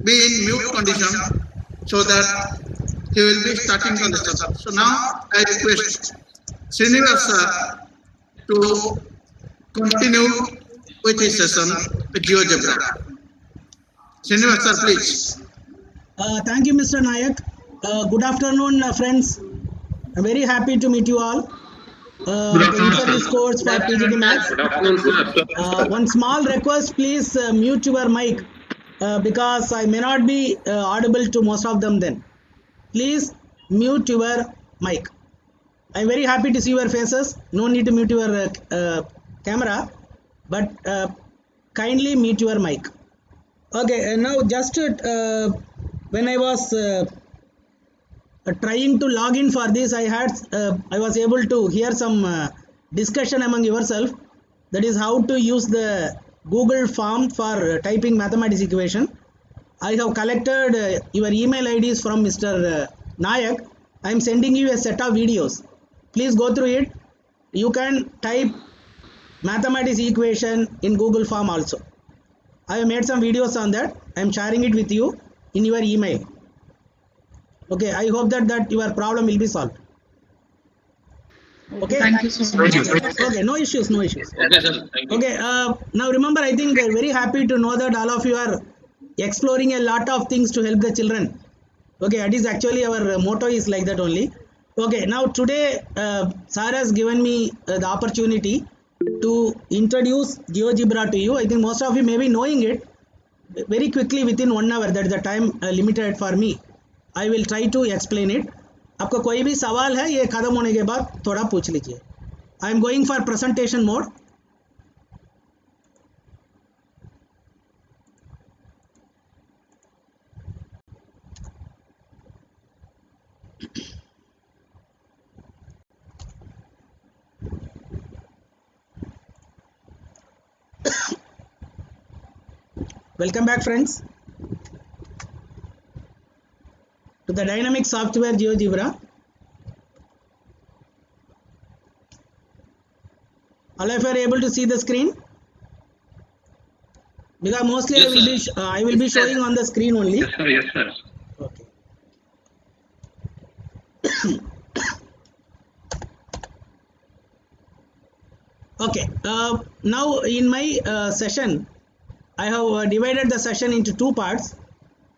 be in mute condition so that he will be starting from the start. So now I request Srinivasa to continue with his session with GeoGebra. Srinivasa, please. Thank you, Mr. Nayak. Good afternoon, friends. I'm very happy to meet you all. Good The afternoon, in-service sir. course for PGT Maths. Good afternoon, sir. One small request, please mute your mic because I may not be audible to most of them then. Please mute your mic. I'm very happy to see your faces. No need to mute your camera, but kindly mute your mic. Okay, now just when I was trying to log in for this, I was able to hear some discussion among yourself. That is how to use the Google form for typing mathematics equation. I have collected your email IDs from Mr. Nayak. I am sending you a set of videos. Please go through it. You can type mathematics equation in Google form also. I have made some videos on that. I am sharing it with you in your email. Okay, I hope that your problem will be solved. Okay. Thank you so much. Okay, no issues, no issues. Okay, sir. Thank you. Okay, now remember, I think very happy to know that all of you are exploring a lot of things to help the children. Okay, that is actually our motto is like that only. Okay, now today Sir has given me the opportunity to introduce GeoGebra to you. I think most of you may be knowing it very quickly within 1 hour. That is the time limited for me. I will try to explain it. आपको कोई भी सवाल है ये खत्म होने के बाद थोड़ा पूछ लीजिए. I am going for presentation mode. Welcome back, friends, to the dynamic software GeoGebra. All of you are able to see the screen? Because mostly Yes, I will be showing on the screen only. Yes, sir. Yes, sir. Okay. Okay. Now in my session, I have divided the session into two parts.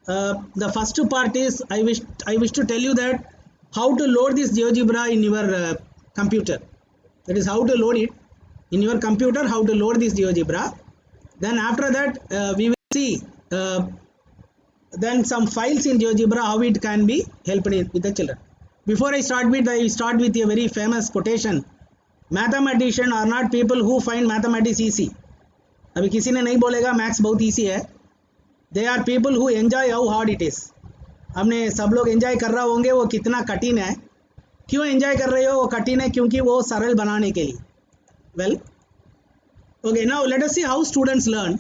The first part is I wish to tell you that how to load this GeoGebra in your computer. That is how to load it in your computer. How to load this GeoGebra. Then after that we will see then some files in GeoGebra how it can be helped with the children. Before I start with a very famous quotation. Mathematicians are not people who find mathematics easy. अभी किसी ने नहीं बोलेगा maths बहुत easy है. They are people who enjoy how hard it is. हमने सब लोग एंजॉय कर रहा होंगे वो कितना कठिन है. क्यों एंजॉय कर रहे हो? वो कठिन है क्योंकि वो सरल बनाने के लिए. Well, okay, now let us see how students learn.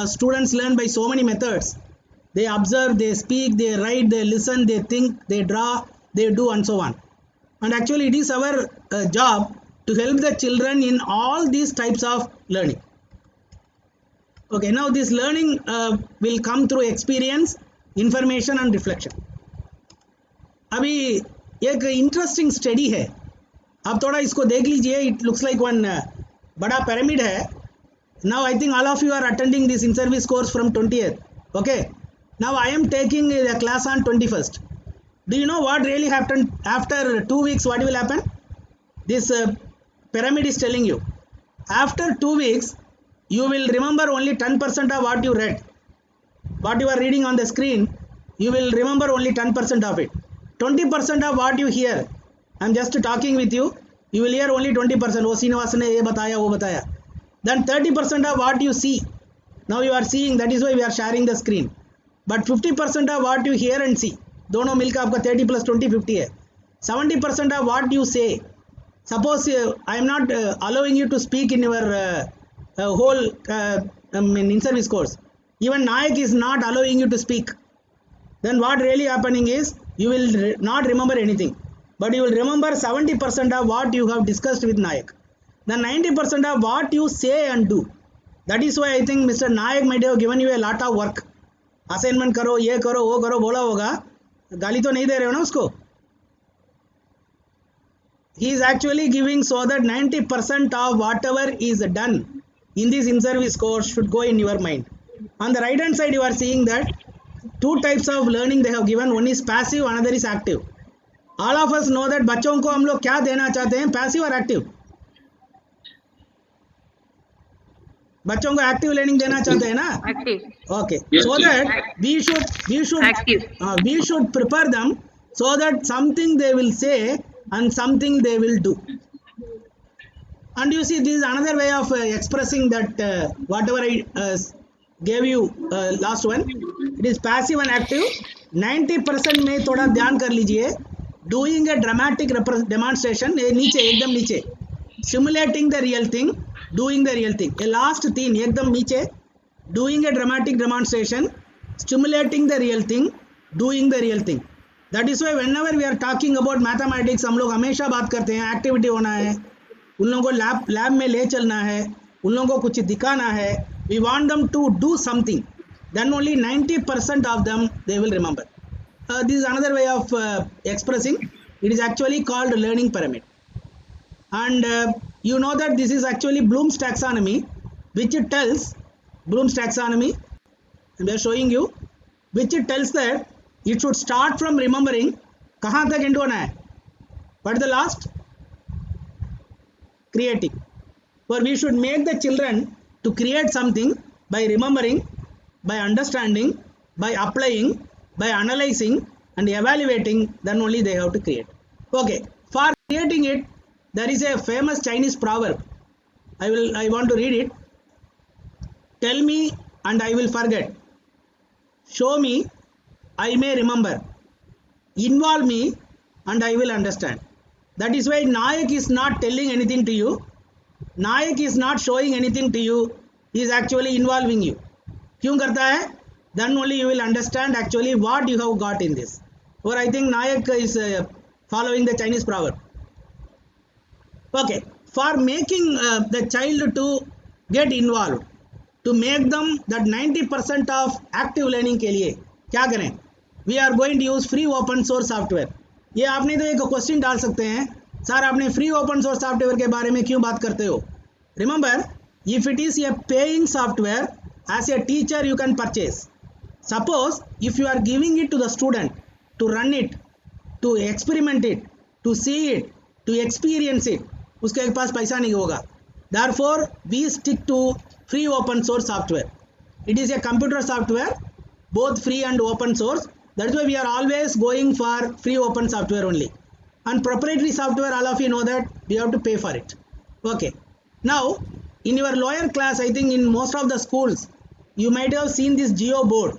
Students learn by so many methods. They observe, they speak, they write, they listen, they think, they draw, they do, and so on. And actually it is our job to help the children in all these types of learning. Okay, now this learning will come through experience, information and reflection. अभी एक interesting study है, आप थोड़ा इसको देख लीजिए. It looks like one बड़ा pyramid है. Now I think all of you are attending this in-service course from 20th. Okay, now I am taking a class on 21st. Do you know what really happened after 2 weeks? What will happen? This pyramid is telling you after 2 weeks you will remember only 10% of what you read. What you are reading on the screen, you will remember only 10% of it. 20% of what you hear, I am just talking with you, you will hear only 20%. वो श्रीनिवास ने ये बताया वो बताया. Then 30% of what you see, now you are seeing, that is why we are sharing the screen. But 50% of what you hear and see, दोनों मिलकर आपका 30 plus 20 50 है. 70% of what you say, suppose I am not allowing you to speak in your whole in-service course. Even Nayak is not allowing you to speak. Then what really happening is you will not remember anything, but you will remember 70% of what you have discussed with Nayak. Then 90% of what you say and do. That is why I think Mr. Nayak might have given you a lot of work. Assignment करो, ये करो, वो करो बोला होगा, गाली तो नहीं दे रहे हो ना उसको? He is actually giving so that 90% of whatever is done in this in-service course should go in your mind. On the right hand side, you are seeing that two types of learning they have given. One is passive, another is active. All of us know that बच्चों को हम लोग क्या देना चाहते हैं, passive और active? बच्चों को एक्टिव लर्निंग देना चाहते हैं ना? Active. Okay, Yes, so sir. that Active. we should prepare them so that something they will say and something they will do. And you see, this is another way of expressing that whatever I gave you last one, it is passive and active. 90% में थोड़ा ध्यान कर लीजिए. Doing a dramatic demonstration, नीचे एकदम नीचे, simulating the real thing, doing the real thing. ये last तीन एकदम नीचे, doing a dramatic demonstration, stimulating the real thing, doing the real thing. That is why whenever we are talking about mathematics, हम लोग हमेशा बात करते हैं एक्टिविटी होना है, उन लोगों को लैब में ले चलना है, उन लोगों को कुछ दिखाना है. We want them to do something. Then only 90% of them they will remember. This is another way of expressing. It is actually called learning pyramid. And you know that this is actually Bloom's taxonomy, which it tells Bloom's taxonomy, and we are showing you, which it tells that it should start from remembering. कहाँ तक end होना है? What is the last? Creating. For we should make the children to create something by remembering, by understanding, by applying, by analyzing and evaluating. Then only they have to create. Okay, for creating it, there is a famous Chinese proverb. I want to read it. Tell me and I will forget. Show me, I may remember. Involve me and I will understand. That is why Nayak is not telling anything to you. Nayak is not showing anything to you. He is actually involving you. क्यों करता है? Then only you will understand actually what you have got in this. Or I think Nayak is following the Chinese proverb. Okay, for making the child to get involved, to make them that 90% of active learning के लिए क्या करें? We are going to use free open source software. ये आपने तो एक question डाल सकते हैं, सर आपने फ्री ओपन सोर्स सॉफ्टवेयर के बारे में क्यों बात करते हो? Remember, if it is a paying software, as a teacher you can purchase. Suppose if you are giving it to the student to run it, to experiment it, to see it, to experience it, उसके पास पैसा नहीं होगा. Therefore we stick to free open source software. It is a computer software, both free and open source. That's why we are always going for free open software only. And proprietary software, all of you know that we have to pay for it. Okay, now in your lower class, I think in most of the schools you might have seen this geo board.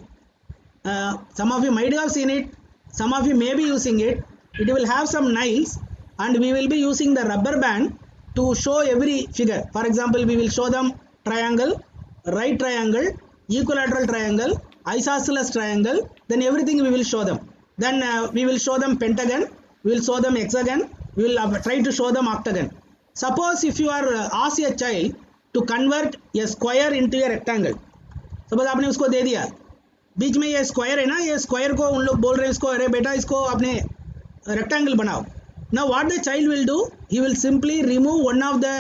Some of you might have seen it, some of you may be using it. It will have some nails and we will be using the rubber band to show every figure. For example, we will show them triangle, right triangle, equilateral triangle, isosceles triangle, then everything we will show them. Then we will show them pentagon, we will show them hexagon, we will try to show them octagon. Suppose if you are ask a child to convert a square into a rectangle. Suppose आपने उसको दे दिया, बीच में ये square है ना, ये square को उन लोग बोल रहे हैं इसको, अरे बेटा इसको आपने रेक्टेंगल बनाओ. Now what the child will do, he will simply remove one of the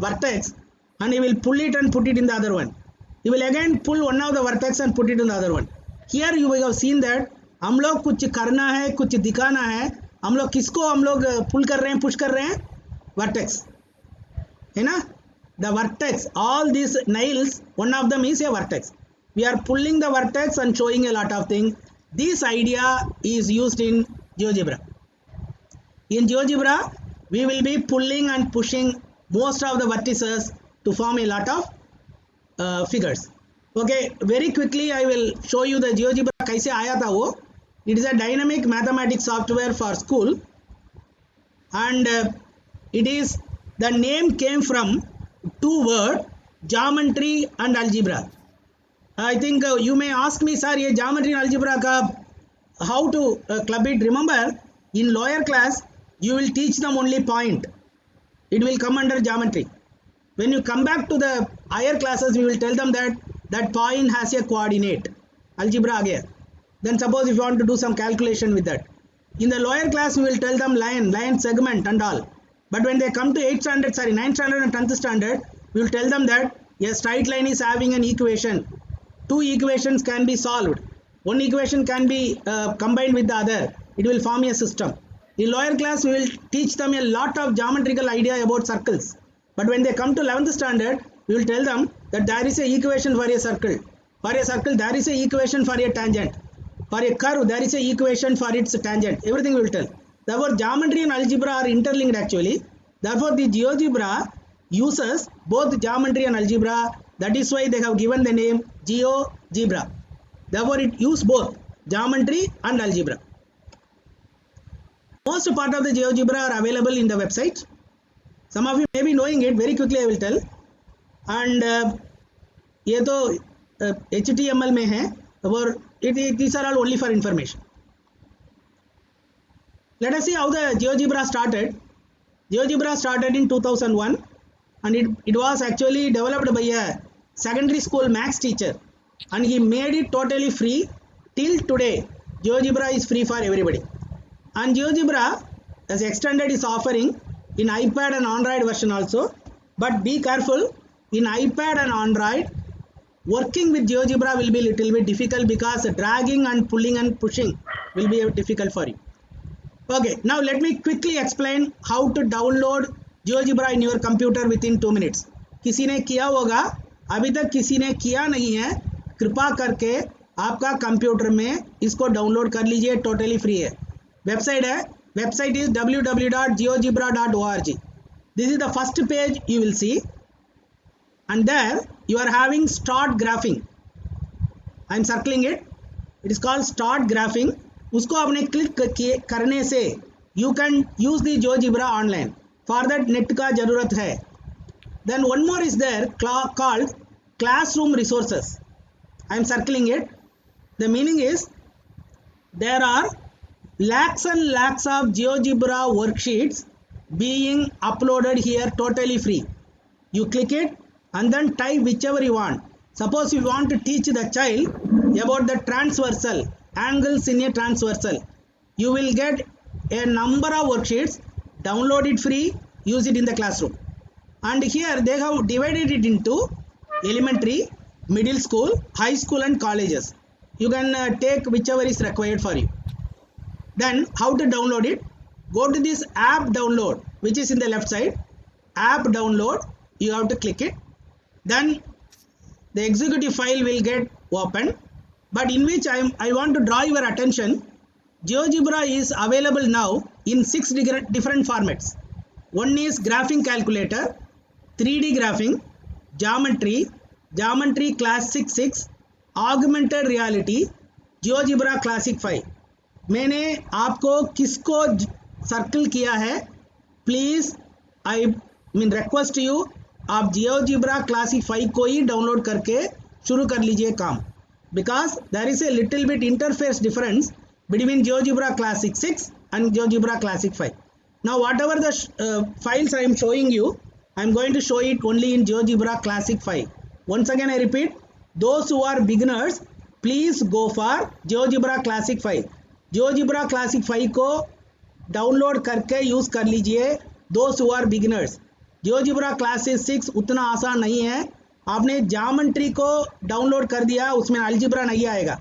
vertex and he will pull it and put it in the other one. He will again pull one of the vertex and put it in the other one. Here you have seen that हम लोग कुछ करना है, कुछ दिखाना है, हम लोग किसको हम लोग पुल कर रहे हैं, पुश कर रहे हैं? वर्टेक्स है ना. The vertex, all these nails, one of them is a vertex. We are pulling the vertex and showing a lot of things. This idea is used in GeoGebra. In GeoGebra, we will be pulling and pushing most of the vertices to form a lot of figures. Okay, very quickly I will show you the GeoGebra कैसे आया था वो. It is a dynamic mathematics software for school and it is, the name came from two words, geometry and algebra. I think you may ask me, sir ये geometry and algebra का how to club it. Remember, in lower class you will teach them only point, it will come under geometry. When you come back to the higher classes, we will tell them that that point has a coordinate. algebra आ गया. Then suppose if you want to do some calculation with that. In the lower class we will tell them line segment and all. But when they come to 9th standard and 10th standard, we will tell them that a straight line is having an equation. Two equations can be solved. One equation can be combined with the other. It will form a system. In lower class, we will teach them a lot of geometrical idea about circles. But when they come to 11th standard, we will tell them that there is a equation for a circle. For a circle, there is a equation for a tangent. For a curve, there is a equation for its tangent. Everything we will tell. Therefore, geometry and algebra are interlinked actually. Therefore, the GeoGebra uses both geometry and algebra. That is why they have given the name GeoGebra. Therefore, it uses both geometry and algebra. Most part of the GeoGebra are available in the website. Some of you may be knowing it. Very quickly I will tell. And ये तो HTML में है और these are all only for information. Let us see how the GeoGebra started. GeoGebra started in 2001 and it was actually developed by a secondary school maths teacher and he made it totally free. Till today GeoGebra is free for everybody. And GeoGebra as extended is offering in iPad and Android version also. But be careful, in iPad and Android working with GeoGebra will be little bit difficult because dragging and pulling and pushing will be difficult for you. Okay, now let me quickly explain how to download GeoGebra in your computer within 2 minutes. किसी ने किया होगा, अभी तक किसी ने किया नहीं है, कृपा करके आपका कंप्यूटर में इसको डाउनलोड कर लीजिए, टोटली फ्री है. वेबसाइट है, website is www.geogebra.org. This is the first page you will see and there you are having start graphing. I am circling it. It is called start graphing. उसको आपने click करने से you can use the GeoGebra online. For that net का जरूरत है. Then one more is there called classroom resources. I am circling it. The meaning is there are lakhs and lakhs of GeoGebra worksheets being uploaded here totally free. You click it and then type whichever you want. Suppose you want to teach the child about the transversal, angles in a transversal. You will get a number of worksheets, download it free, use it in the classroom. And here they have divided it into elementary, middle school, high school and colleges. You can take whichever is required for you. Then how to download it? Go to this app download which is in the left side. App download, you have to click it. Then the executive file will get opened, but in which I want to draw your attention. GeoGebra is available now in 6 different formats. One is graphing calculator, 3D graphing, geometry, geometry classic 6, augmented reality, GeoGebra classic 5. मैंने आपको किसको circle किया है, please I mean request you, आप GeoGebra classic 5 को ही download करके शुरू कर लीजिए काम, because there is a little bit interface difference between GeoGebra classic 6 and GeoGebra classic 5. Now whatever the files I am showing you, I am going to show it only in GeoGebra classic 5. Once again I repeat, those who are beginners please go for GeoGebra classic 5. GeoGebra classic 5 को download करके use कर लीजिए. दोस्त who are beginners. GeoGebra classic 6 उतना आसान नहीं है. आपने ज्योमेट्री को डाउनलोड कर दिया, उसमें अलजेब्रा नहीं आएगा.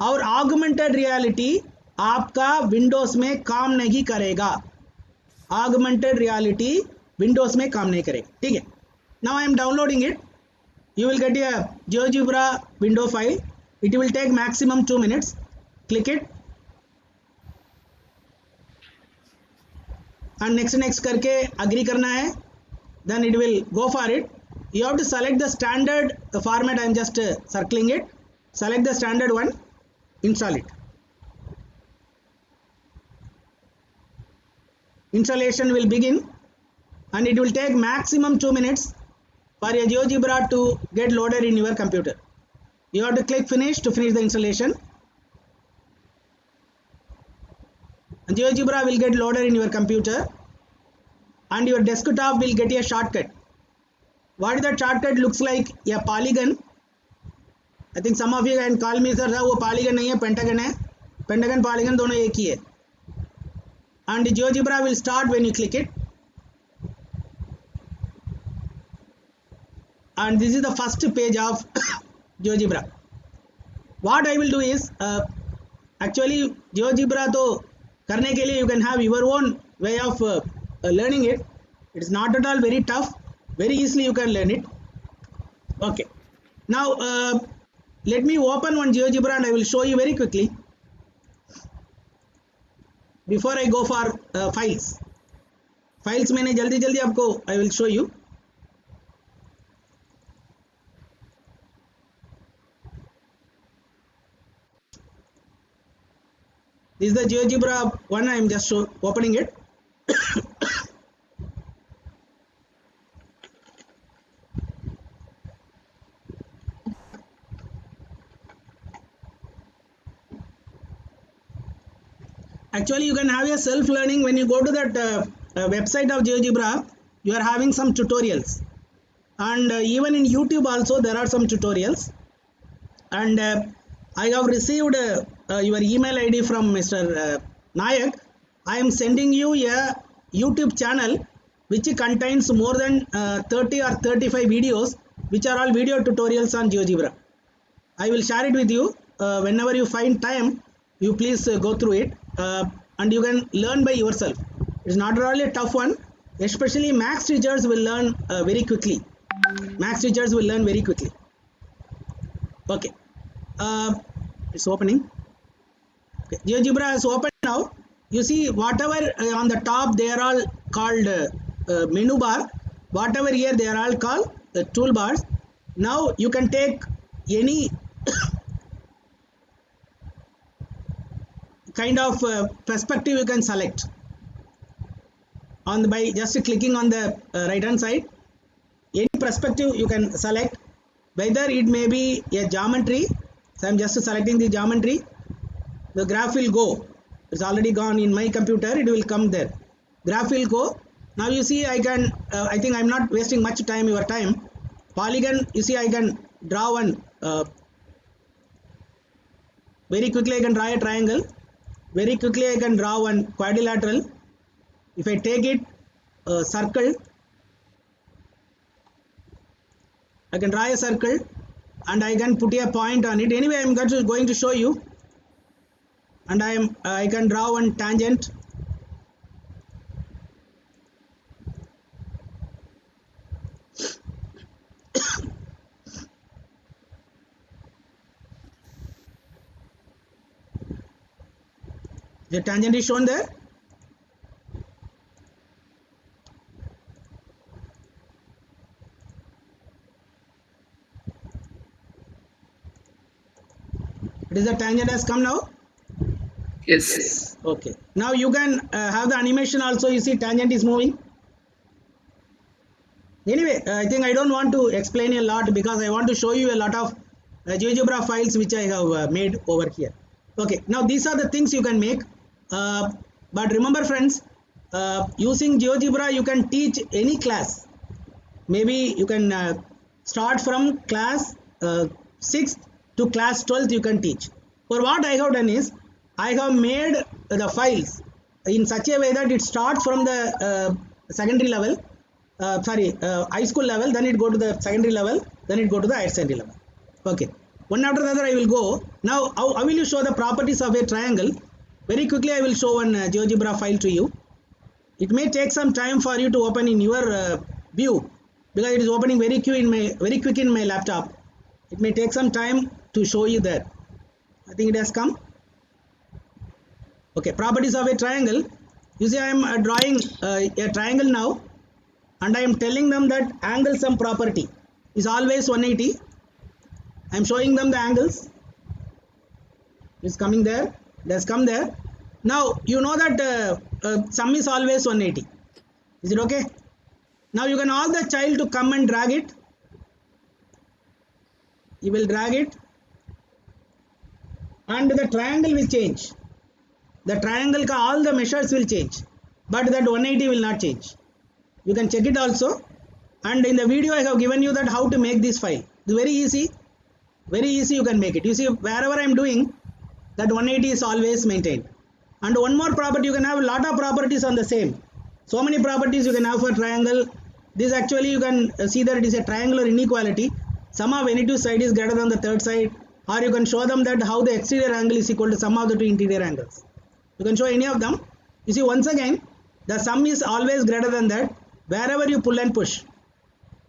और ऑगमेंटेड रियलिटी आपका विंडोज में काम नहीं करेगा. ऑगमेंटेड रियलिटी विंडोज में काम नहीं करेगा. ठीक है. Now I am downloading it. You will get a GeoGebra window file. It will take maximum 2 minutes. Click it and next करके agree करना है. Then it will go for it. You have to select the standard format. I am just circling it. Select the standard one, install it. Installation will begin and it will take maximum 2 minutes for a GeoGebra to get loaded in your computer. You have to click finish to finish the installation. And GeoGebra will get loaded in your computer and your desktop will get a shortcut. What is that shortcut? Looks like a polygon I think some of you can call me sir वो polygon नहीं है pentagon है, pentagon polygon दोनों एक ही है. And GeoGebra will start when you click it. And this is the first page of GeoGebra. What I will do is actually GeoGebra तो करने के लिए you can have your own way of learning it. It is not at all very tough. Very easily you can learn it. Okay. Now let me open one GeoGebra and I will show you very quickly. Before I go for files. Files मैंने जल्दी जल्दी आपको I will show you. This is the GeoGebra one. I am just opening it. Actually, you can have a self-learning when you go to that website of GeoGebra. You are having some tutorials, and even in YouTube also there are some tutorials. And I have received your email ID from Mr. Nayak. I am sending you a YouTube channel which contains more than 30 or 35 videos, which are all video tutorials on GeoGebra. I will share it with you. Whenever you find time, you please go through it, and you can learn by yourself. It's not really a tough one. Especially max teachers will learn very quickly. Max teachers will learn very quickly. Okay. It's opening. Okay. GeoGebra is open now. You see whatever on the top they are all called menu bar. Whatever here they are all called toolbars. Now you can take any kind of perspective you can select on the, by just clicking on the right hand side. Any perspective you can select, whether it may be a geometry. So I am just selecting the geometry. The graph will go. It's already gone in my computer. It will come there. Graph will go. Now you see I can. I think I am not wasting much time. Your time. Polygon. You see I can draw one. Very quickly I can draw a triangle. Very quickly I can draw one quadrilateral. If I take it circle, I can draw a circle and I can put a point on it. Anyway, I am going to show you, and I can draw one tangent. The tangent is shown there. It is the tangent has come now. Yes. Okay. Now you can have the animation also. You see tangent is moving. Anyway, I think I don't want to explain a lot because I want to show you a lot of GeoGebra files which I have made over here. Okay. Now these are the things you can make. But remember friends, using GeoGebra you can teach any class. Maybe you can start from class 6th to class 12th you can teach. For what I have done is, I have made the files in such a way that it starts from the secondary level, high school level, then it go to the secondary level, then it go to the higher secondary level. Okay. One after the other I will go. Now how will you show the properties of a triangle? Very quickly I will show one GeoGebra file to you. It may take some time for you to open in your view because it is opening very quick in my laptop. It may take some time to show you that. I think it has come. Okay, properties of a triangle. You see I am drawing a triangle now, and I am telling them that angle sum property is always 180. I am showing them the angles. It's coming there. It has come there. Now you know that sum is always 180. Is it okay? Now you can ask the child to come and drag it. You will drag it, and the triangle will change. The triangle ka all the measures will change, but that 180 will not change. You can check it also, and in the video I have given you that how to make this file. It's very easy. Very easy you can make it. You see, wherever I am doing, that 180 is always maintained. And one more property, you can have a lot of properties on the same. So many properties you can have for triangle. This actually you can see that it is a triangular inequality. Sum of any two sides is greater than the third side, or you can show them that how the exterior angle is equal to sum of the two interior angles. You can show any of them. You see, once again, the sum is always greater than that. Wherever you pull and push,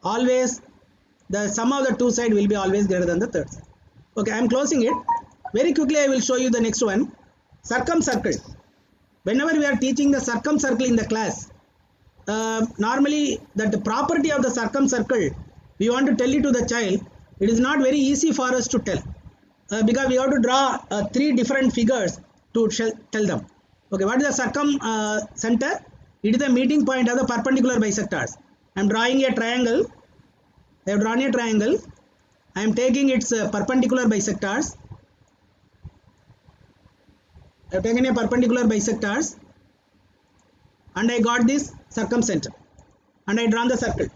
always the sum of the two sides will be always greater than the third side. Okay, I am closing it. Very quickly I will show you the next one. Circumcircle. Whenever we are teaching the circumcircle in the class, normally that the property of the circumcircle, we want to tell it to the child. It is not very easy for us to tell because we have to draw three different figures to tell them. Okay, what is the circumcenter? It is the meeting point of the perpendicular bisectors. I am drawing a triangle. I have drawn a triangle. I am taking its perpendicular bisectors. I have taken a perpendicular bisectors and I got this circumcenter and I drawn the circle.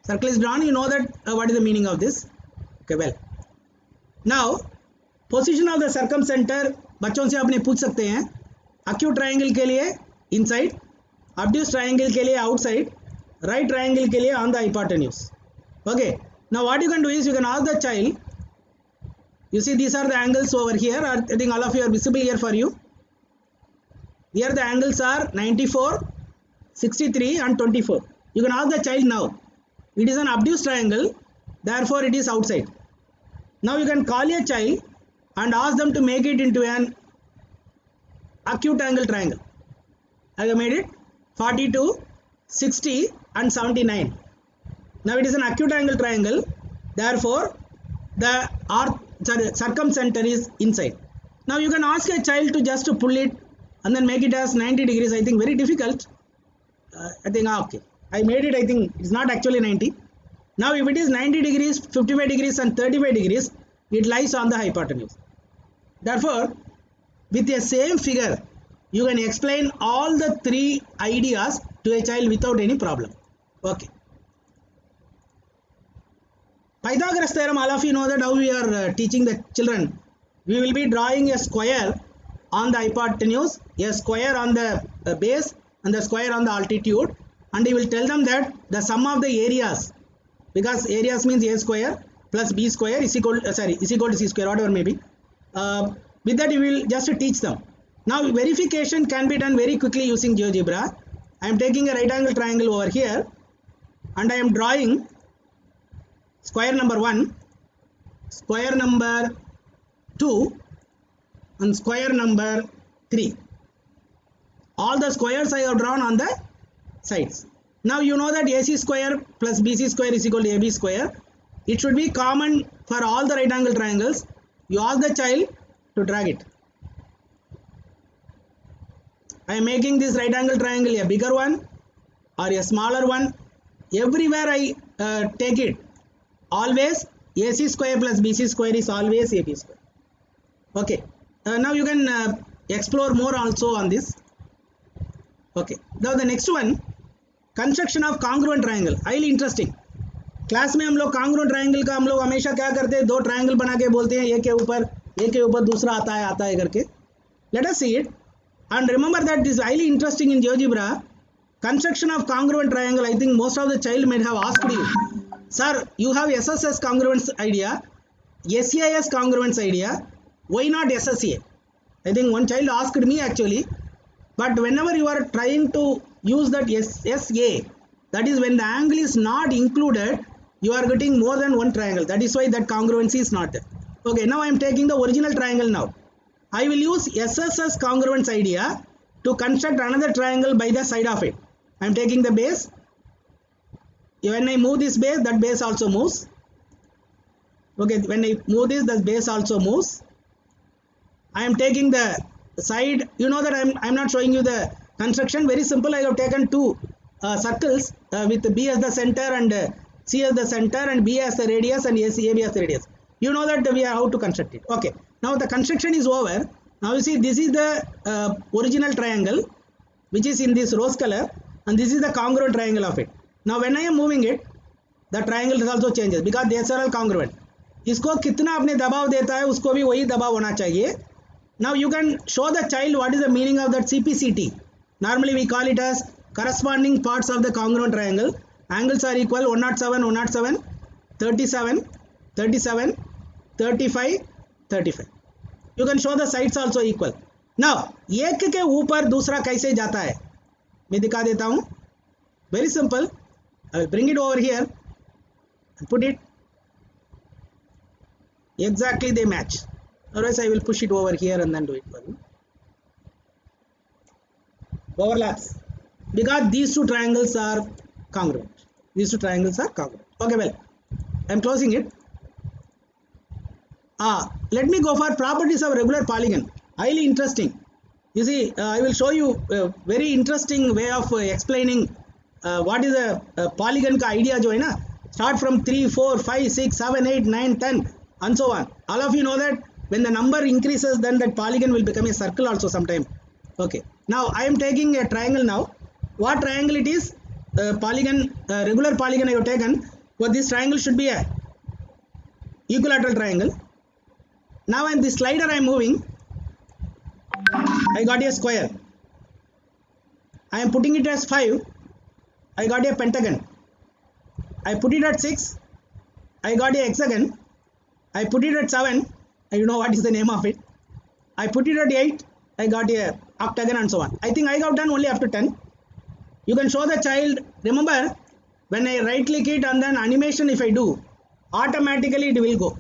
Circle is drawn, you know that what is the meaning of this. Okay, well. Now, position of the circumcenter, बच्चों से आपने पूछ सकते हैं acute triangle के लिए inside, obtuse triangle के लिए outside, right triangle के लिए on the hypotenuse. Okay, now what you can do is you can ask the child, you see these are the angles over here, I think all of you are visible here for you. Here the angles are 94, 63 and 24. You can ask the child now. It is an obtuse triangle, therefore it is outside. Now you can call a child and ask them to make it into an acute angle triangle. I have made it 42, 60 and 79. Now it is an acute angle triangle, therefore the circumcenter is inside. Now you can ask a child to just pull it and then make it as 90 degrees. I think very difficult. I think okay, I made it. I think it's not actually 90. Now if it is 90 degrees, 55 degrees and 35 degrees, it lies on the hypotenuse. Therefore, with a same figure, you can explain all the three ideas to a child without any problem. Okay. Pythagoras theorem, all of you know that how we are teaching the children. We will be drawing a square on the hypotenuse, a square on the base and the square on the altitude, and we will tell them that the sum of the areas, because areas means a square plus b square is equal to c square, whatever may be. With that you will just teach them. Now verification can be done very quickly using GeoGebra. I am taking a right angle triangle over here and I am drawing square number 1, square number 2 and square number 3. All the squares I have drawn on the sides. Now you know that AC square plus BC square is equal to AB square. It should be common for all the right angle triangles. You ask the child to drag it. I am making this right angle triangle a bigger one or a smaller one. Everywhere I take it, always AC square plus BC square is always AB square. Okay. Now you can explore more also on this. Okay. Now the next one, construction of congruent triangle. Highly interesting. Class में हम लोग congruent triangle का हम लोग हमेशा क्या करते हैं, दो triangle बना के बोलते हैं एक के ऊपर दूसरा आता है करके. Let us see it and remember that this is highly interesting in GeoGebra. Construction of congruent triangle. I think most of the child might have asked you, sir, you have SSS congruence idea, SAS congruence idea. Why not SSA? I think one child asked me actually. But whenever you are trying to use that SSA, that is when the angle is not included, you are getting more than one triangle. That is why that congruency is not there. Okay, now I am taking the original triangle now. I will use SSS congruence idea to construct another triangle by the side of it. I am taking the base. When I move this base, that base also moves. Okay, when I move this, the base also moves. I am taking the side. You know that I am not showing you the construction. Very simple. I have taken two circles with B as the center and C as the center and B as the radius and AB as the radius. You know that we are how to construct it. Okay. Now the construction is over. Now you see this is the original triangle which is in this rose color and this is the congruent triangle of it. Now when I am moving it, the triangle also changes because they are all congruent. इसको कितना आपने दबाव देता है उसको भी वही दबाव होना चाहिए. Now you can show the child what is the meaning of that CPCT. Normally we call it as corresponding parts of the congruent triangle. Angles are equal 107, 107, 37, 37, 35, 35. You can show the sides also equal. Now एक के ऊपर दूसरा कैसे जाता है मैं दिखा देता हूँ. Very simple. I will bring it over here and put it. Exactly they match. Otherwise I will push it over here and then do it for you. Overlaps. Because these two triangles are congruent. These two triangles are congruent. Okay, well, I am closing it. Let me go for properties of regular polygon. Highly interesting. You see, I will show you a very interesting way of explaining what is a polygon का idea जो है ना. Start from 3, 4, 5, 6, 7, 8, 9, 10 and so on. All of you know that when the number increases then that polygon will become a circle also sometime. Okay. Now I am taking a triangle now. What triangle it is? Polygon, regular polygon I have taken. But this triangle should be a equilateral triangle. Now in this slider I am moving. I got a square. I am putting it as 5. I got a pentagon. I put it at 6. I got a hexagon. I put it at 7. I don't know what is the name of it. I put it at 8. I got a octagon and so on. I think I have done only up to 10. You can show the child. Remember, when I right click it and then animation if I do, automatically it will go.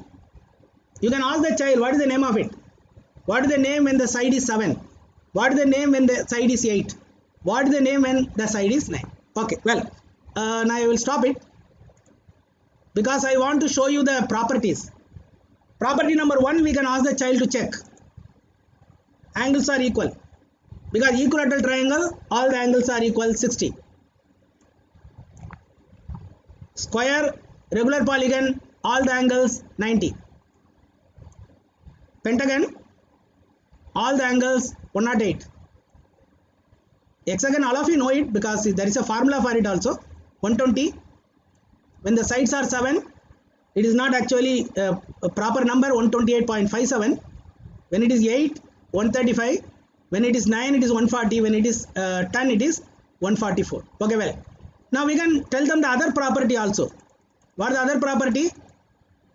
You can ask the child what is the name of it. What is the name when the side is 7? What is the name when the side is 8? What is the name when the side is 9? Okay, well, now I will stop it because I want to show you the properties. Property number 1, we can ask the child to check. Angles are equal. Because equilateral triangle, all the angles are equal 60. Square, regular polygon, all the angles 90. Pentagon, all the angles 108. Hexagon, all of you know it because there is a formula for it also. 120. When the sides are 7, it is not actually a proper number, 128.57. When it is 8, 135. When it is 9, it is 140. When it is 10, it is 144. Okay, well. Now we can tell them the other property also. What is the other property?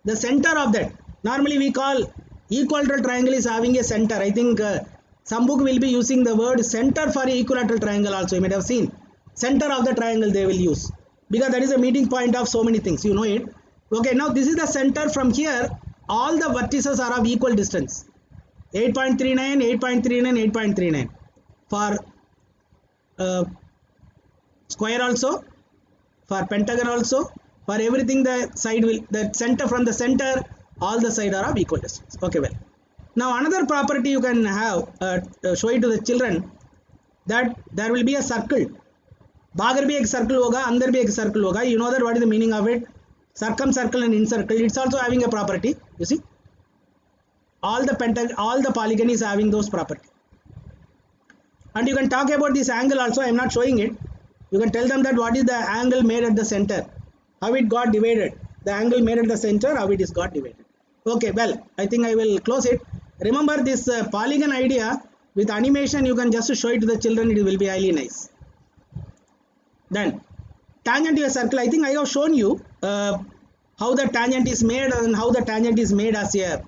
The center of that. Normally we call equilateral triangle is having a center. I think some book will be using the word center for equilateral triangle also. You might have seen. Center of the triangle they will use. Because that is a meeting point of so many things. You know it. Okay, now this is the center. From here, all the vertices are of equal distance. 8.39, 8.39, 8.39. For square also, for pentagon also, for everything the side will, the center from the center, all the side are of equal distance. Okay, well. Now another property you can have, show it to the children, that there will be a circle. बाहर भी एक circle होगा, अंदर भी एक circle होगा. You know that what is the meaning of it? Circumcircle and incircle. It's also having a property. You see, all the polygon is having those properties. And you can talk about this angle also. I am not showing it. You can tell them that what is the angle made at the center, how it got divided. The angle made at the center, how it is got divided. Okay, well, I think I will close it. Remember this polygon idea with animation. You can just show it to the children. It will be highly nice. Then tangent to a circle. I think I have shown you how the tangent is made and how the tangent is made as a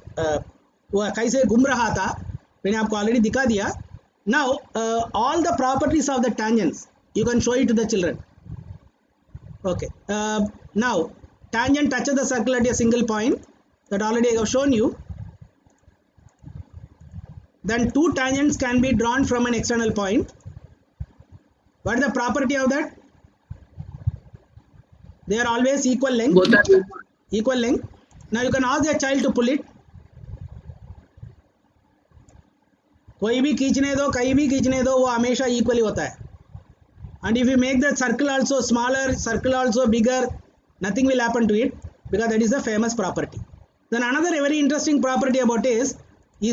कैसे घूम रहा था मैंने आपको already दिखा दिया. Now all the properties of the tangents you can show it to the children. Okay. Now tangent touches the circle at a single point, that already I have shown you. Then two tangents can be drawn from an external point. What is the property of that? They are always equal length. Both are equal. Equal length. Now you can ask the child to pull it. कोई भी खींचने दो, कहीं भी खींचने दो, वो हमेशा equally होता है. And if you make the circle also smaller, circle also bigger, nothing will happen to it because that is the famous property. Then another very interesting property about is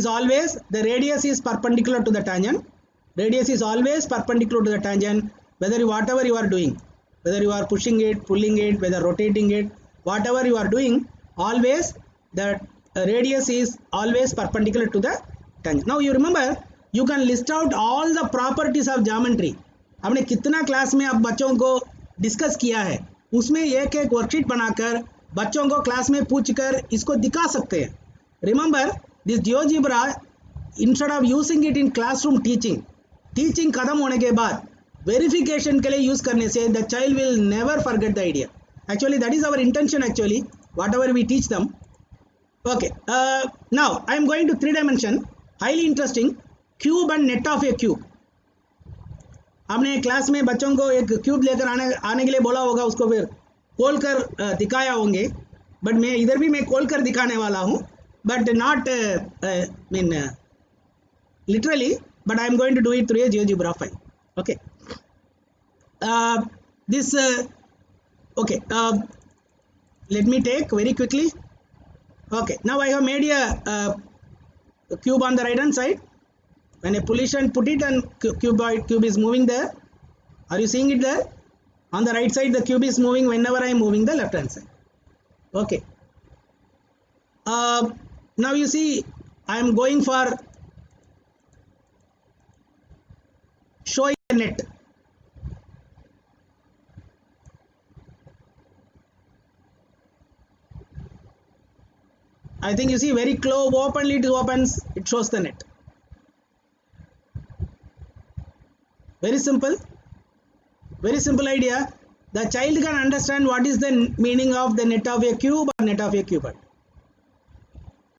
always the radius is perpendicular to the tangent. Radius is always perpendicular to the tangent, whatever you are doing, whether you are pushing it, pulling it, whether rotating it, whatever you are doing, always the radius is always perpendicular to the tangent. Now you remember, you can list out all the properties of geometry. हमने कितना class में अब बच्चों को discuss किया है, उसमें एक एक वर्कशीट बनाकर बच्चों को क्लास में पूछकर इसको दिखा सकते हैं. Remember this GeoGebra, instead of using it in classroom teaching खत्म होने के बाद वेरिफिकेशन के लिए यूज करने से the child will never forget the idea. Actually that is our intention. Actually whatever we teach them. Okay, now I am going to 3 dimension, highly interesting, cube and net of a cube. हमने class में बच्चों को एक cube लेकर आने के लिए बोला होगा, उसको फिर खोल कर दिखाया होंगे, बट मैं इधर भी मैं खोल कर दिखाने वाला हूँ, but not mean literally, but I am going to do it through a GeoGebra file. Okay, let me take very quickly. Okay, now I have made a cube on the right hand side. When I push and put it, and cube is moving there. Are you seeing it there? On the right side the cube is moving whenever I am moving the left hand side. Okay, now you see I am going for showing the net. I think you see very close, openly it opens, it shows the net. Very simple idea. The child can understand what is the meaning of the net of a cube or net of a cuboid.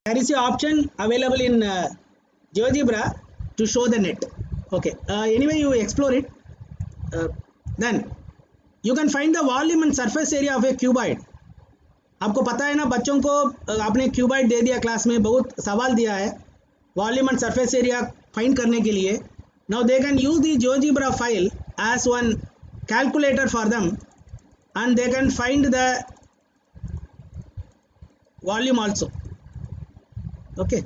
There is an option available in GeoGebra to show the net. Okay, anyway you explore it. Then you can find the volume and surface area of a cuboid. आपको पता है ना, बच्चों को आपने cuboid दे दिया, class में बहुत सवाल दिया है volume and surface area find करने के लिए. Now they can use the GeoGebra file as one calculator for them and they can find the volume also. Okay,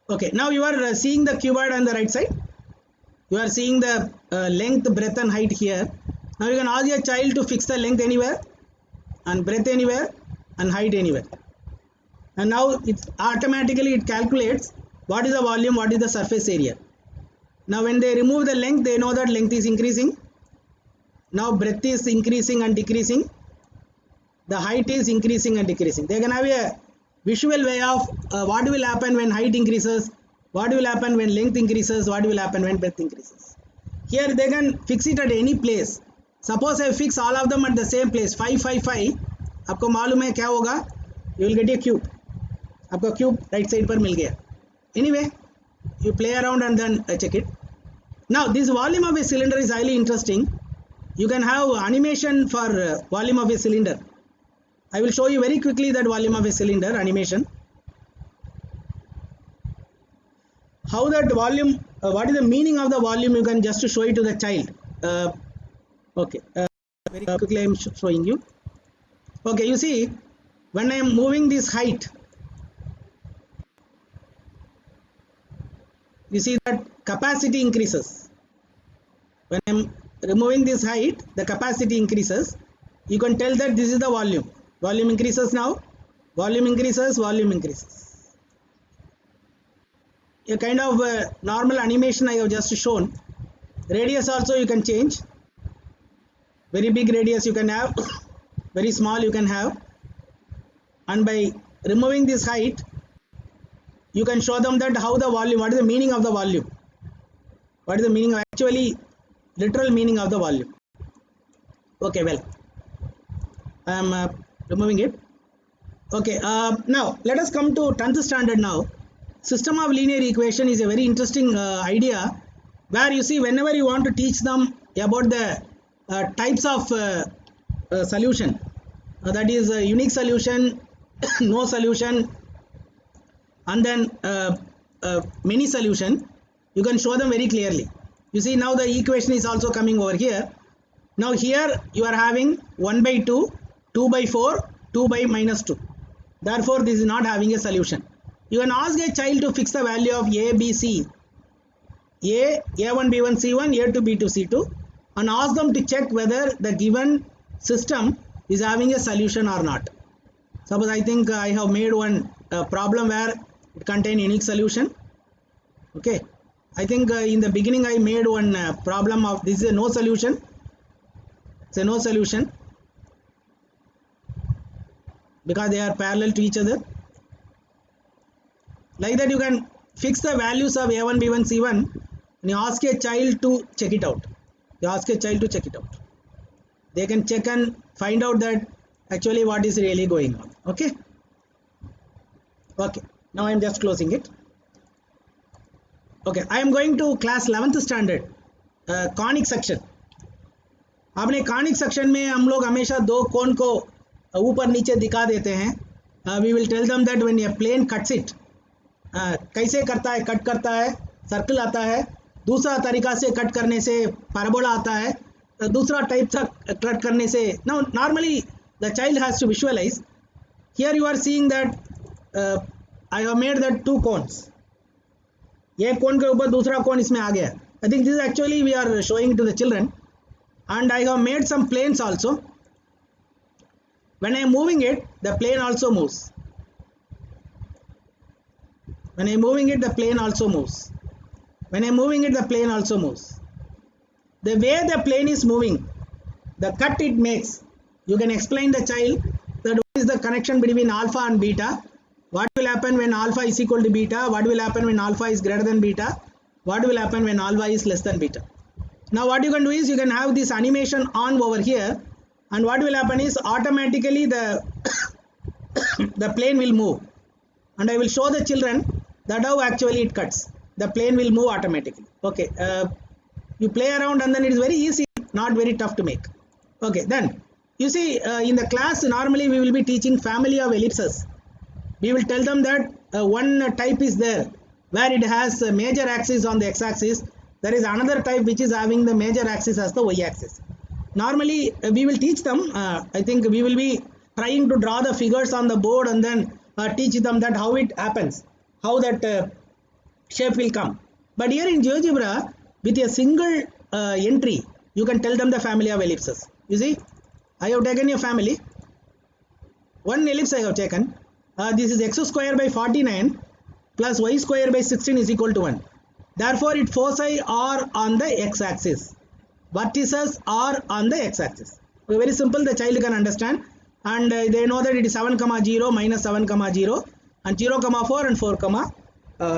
okay, now you are seeing the cuboid on the right side. You are seeing the length, breadth and height here. Now you can ask your child to fix the length anywhere and breadth anywhere and height anywhere, and now it automatically it calculates what is the volume, what is the surface area. Now when they remove the length, they know that length is increasing, now breadth is increasing and decreasing, the height is increasing and decreasing. They can have a visual way of what will happen when height increases, what will happen when length increases, what will happen when breadth increases. Here they can fix it at any place. Suppose I fix all of them at the same place, 5 5 5, आपको मालूम है क्या होगा? You will get a cube. आपका cube right side पर मिल गया. Anyway, you play around and then check it. Now this volume of a cylinder is highly interesting. You can have animation for volume of a cylinder. I will show you very quickly that volume of a cylinder animation. How that volume, what is the meaning of the volume, you can just show it to the child. Okay, very quickly I am showing you. Okay, you see when I am moving this height, you see that capacity increases. When I am removing this height, the capacity increases. You can tell that this is the volume. Volume increases now, volume increases, volume increases. A kind of normal animation I have just shown. Radius also you can change. Very big radius you can have, very small you can have. And by removing this height, you can show them that how the volume, what is the meaning of the volume. What is the meaning of actually, literal meaning of the volume. Okay, well, I am removing it. Okay, now let us come to 10th standard now. System of linear equation is a very interesting idea, where you see whenever you want to teach them about the types of solution, that is a unique solution, no solution, and then many solution, you can show them very clearly. You see now the equation is also coming over here. Now here you are having 1 by 2, 2 by 4, 2 by minus 2. Therefore this is not having a solution. You can ask a child to fix the value of A, B, C, A1, B1, C1, A2, B2, C2, and ask them to check whether the given system is having a solution or not. Suppose I think I have made one problem where it contains unique solution. Okay, I think in the beginning I made one problem of this is a no solution. It's a no solution because they are parallel to each other. Like that you can fix the values of A1, B1, C1 and you ask a child to check it out. You ask a child to check it out. They can check and find out that actually what is really going on. Okay. Okay. Now I am just closing it. Okay. I am going to class 11th standard conic section. आपने conic section में हम लोग हमेशा दो कोन को ऊपर नीचे दिखा देते हैं. We will tell them that when a plane cuts it कैसे करता है, कट करता है, सर्कल आता है, दूसरा तरीका से कट करने से पैराबोला आता है, दूसरा टाइप से कट करने से. Now normally the child has to visualise. Here you are seeing that I have made that two cones. एक कोन के ऊपर दूसरा कोन इसमें आ गया. I think this is actually we are showing to the children. And I have made some planes also. When I am moving it, the plane also moves. When I am moving it, the plane also moves. When I am moving it, the plane also moves. The way the plane is moving, the cut it makes, you can explain the child that what is the connection between alpha and beta. What will happen when alpha is equal to beta? What will happen when alpha is greater than beta? What will happen when alpha is less than beta? Now what you can do is you can have this animation on over here, and what will happen is automatically the plane will move, and I will show the children that how actually it cuts. The plane will move automatically. Okay, you play around and then it is very easy, not very tough to make. Okay, then you see in the class normally we will be teaching family of ellipses. We will tell them that one type is there where it has a major axis on the x-axis. There is another type which is having the major axis as the y-axis. Normally we will teach them, I think we will be trying to draw the figures on the board and then teach them that how it happens, how that shape will come. But here in GeoGebra, with a single entry, you can tell them the family of ellipses. You see, I have taken a family. One ellipse I have taken. This is x square by 49 plus y square by 16 is equal to 1. Therefore, its foci are on the x-axis. Vertices are on the x-axis. Very simple, the child can understand. And they know that it is 7, 0, minus 7, 0, and 0, 4 and 4,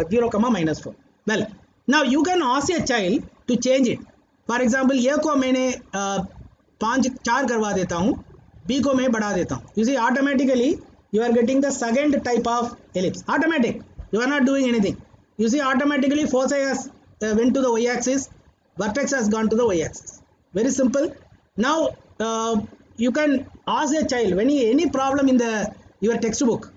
0, minus 4. Well, now you can ask a child to change it. For example, A को मैंने 4 करवा देता हूँ, B को मैं बढ़ा देता हूँ. You see, automatically you are getting the second type of ellipse. Automatic. You are not doing anything. You see, automatically foci has went to the y-axis, vertex has gone to the y-axis. Very simple. Now you can ask a child when any problem in the your textbook.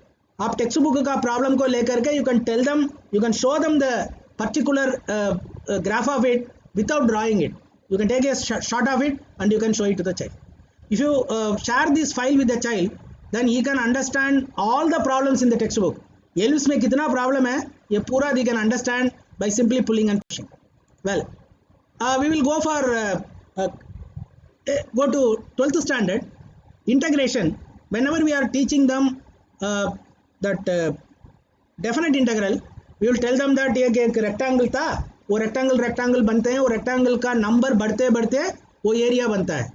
आप textbook का problem को लेकर के you can tell them, you can show them the particular graph of it without drawing it. You can take a shot of it and you can show it to the child. If you share this file with the child, then he can understand all the problems in the textbook. ellipse में कितना problem है ये पूरा they can understand by simply pulling and pushing. Well, we will go for go to 12th standard integration. Whenever we are teaching them that definite integral, we will tell them that एक rectangle था, वो rectangle बनते हैं, वो rectangle का number बढ़ते बढ़ते वो area बनता है.